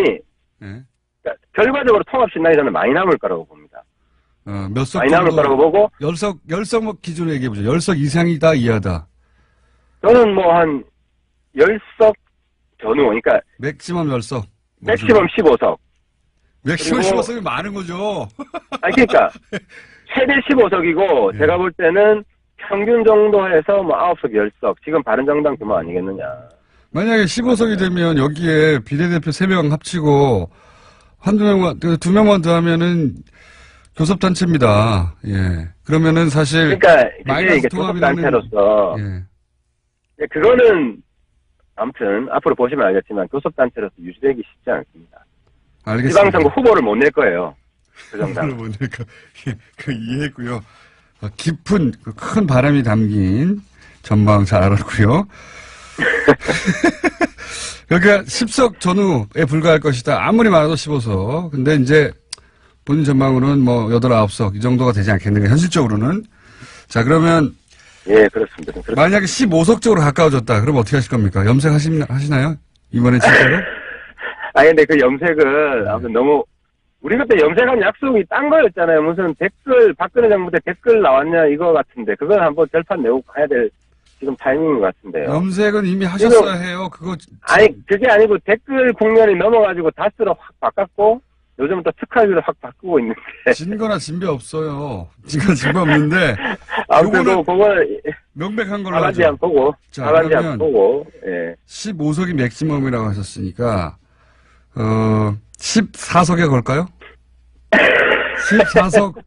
예. 그러니까 결과적으로 통합신당이 저는 많이 남을 거라고 봅니다. 몇 석 많이 남을 정도 거라고 보고 열석 기준으로 얘기해 보죠. 열석 이상이다 이하다. 저는 뭐 한 10석 전후 그러니까 맥시멈 열석. 맥시멈 15석. 맥시멈 그리고- 15석이 많은 거죠. 그러니까 최대 15석이고 예. 제가 볼 때는 평균 정도 해서 뭐 9석, 10석. 지금 바른정당 규모 아니겠느냐. 만약에 15석이 되면 여기에 비례대표 3명 합치고 한두 명만, 2명만 더 하면은 교섭단체입니다. 예. 그러면은 사실. 그러니까 그게 마이너스 이게 통합이라는- 교섭단체로서 예. 그거는 아무튼 앞으로 보시면 알겠지만 교섭단체로서 유지되기 쉽지 않습니다. 알겠습니다. 지방선거 후보를 못 낼 거예요. 그 정당. 후보를 못 낼까. 예, 이해했고요. 깊은 큰 바람이 담긴 전망 잘 알았고요. 그러니까 10석 전후에 불과할 것이다. 아무리 많아도 15석. 근데 이제 본인 전망으로는 뭐 8, 9석 이 정도가 되지 않겠는가 현실적으로는. 자 그러면 예, 그렇습니다. 만약에 15석 쪽으로 가까워졌다. 그럼 어떻게 하실 겁니까? 염색하시나요? 이번에 진짜로? 근데 그 염색을 아무튼 너무 우리 그때 염색한 약속이 딴 거였잖아요. 무슨 박근혜 정부 때 댓글 나왔냐 이거 같은데 그걸 한번 결판 내고 가야 될 지금 타이밍인 것 같은데요. 염색은 이미 하셨어야 해요. 그거 그게 아니고 댓글 국면이 넘어가지고 다스로 확 바꿨고 요즘 또 특활비로 확 바꾸고 있는데. 진거나 진배 없어요. 진배 없는데. 아무튼 요거는 그걸 명백한 걸로 바란지 하죠. 안 보고 자, 바란지 안 그러면 보고. 예. 15석이 맥시멈이라고 하셨으니까 14석에 걸까요? 14석 그거는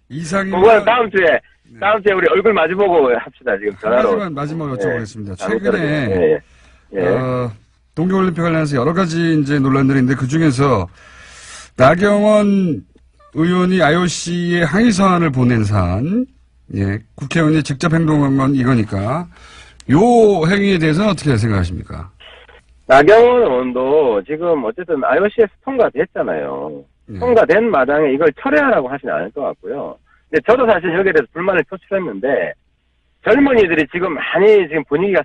이상이면 다음 주에 다음 주에 우리 얼굴 마주보고 합시다. 지금 한 전화로. 가지만 마지막으로 여쭤보겠습니다. 예. 최근에 예. 동계올림픽 관련해서 여러 가지 이제 논란들이 있는데 그 중에서 나경원 의원이 IOC에 항의 서한을 보낸 사안, 예, 국회의원이 직접 행동한 건 이거니까 요 행위에 대해서는 어떻게 생각하십니까? 나경원 의원도 지금 어쨌든 IOC에서 통과됐잖아요. 네. 통과된 마당에 이걸 철회하라고 하지는 않을 것 같고요. 근데 저도 사실 여기에 대해서 불만을 표출했는데 젊은이들이 지금 많이 지금 분위기가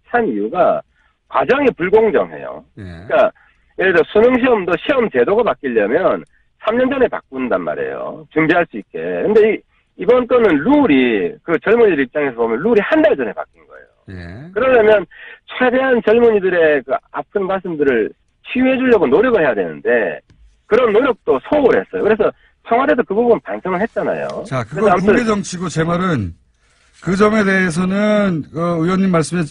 찬 이유가 과정이 불공정해요. 예. 그러니까 예를 들어 수능 시험도 시험 제도가 바뀌려면 3년 전에 바꾼단 말이에요. 준비할 수 있게. 근데 이번 거는 룰이 그 젊은이들 입장에서 보면 룰이 한 달 전에 바뀐 거예요. 예. 그러려면 최대한 젊은이들의 그 아픈 가슴들을 치유해 주려고 노력을 해야 되는데 그런 노력도 소홀했어요. 그래서 청와대도 그 부분 반성을 했잖아요. 자, 그래서 그건 아무튼 국내 정치고 제 말은 그 점에 대해서는 의원님 말씀에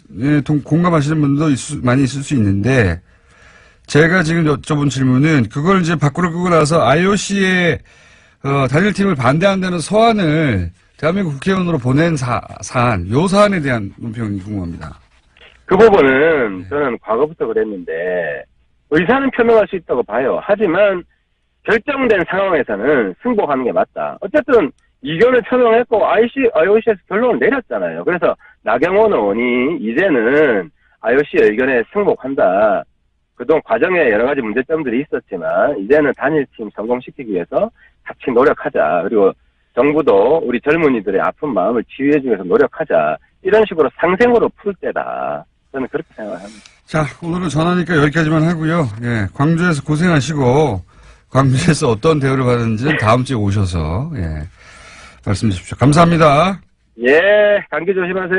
공감하시는 분도 많이 있을 수 있는데 제가 지금 여쭤본 질문은 그걸 이제 밖으로 끄고 나서 IOC의 단일팀을 반대한다는 서한을 대한민국 국회의원으로 보낸 사안, 요 사안에 대한 논평이 궁금합니다. 그 부분은 저는 과거부터 그랬는데 의사는 표명할 수 있다고 봐요. 하지만 결정된 상황에서는 승복하는 게 맞다. 어쨌든 이견을 표명했고 IOC에서 결론을 내렸잖아요. 그래서 나경원 의원이 이제는 IOC의 의견에 승복한다. 그동안 과정에 여러 가지 문제점들이 있었지만 이제는 단일팀 성공시키기 위해서 같이 노력하자. 그리고 정부도 우리 젊은이들의 아픈 마음을 치유해주기 위해서 노력하자. 이런 식으로 상생으로 풀 때다. 저는 그렇게 생각합니다. 자, 오늘은 전화니까 여기까지만 하고요. 예, 광주에서 고생하시고 광주에서 어떤 대우를 받는지는 다음 주에 오셔서 예, 말씀 주십시오. 감사합니다. 예, 감기 조심하세요.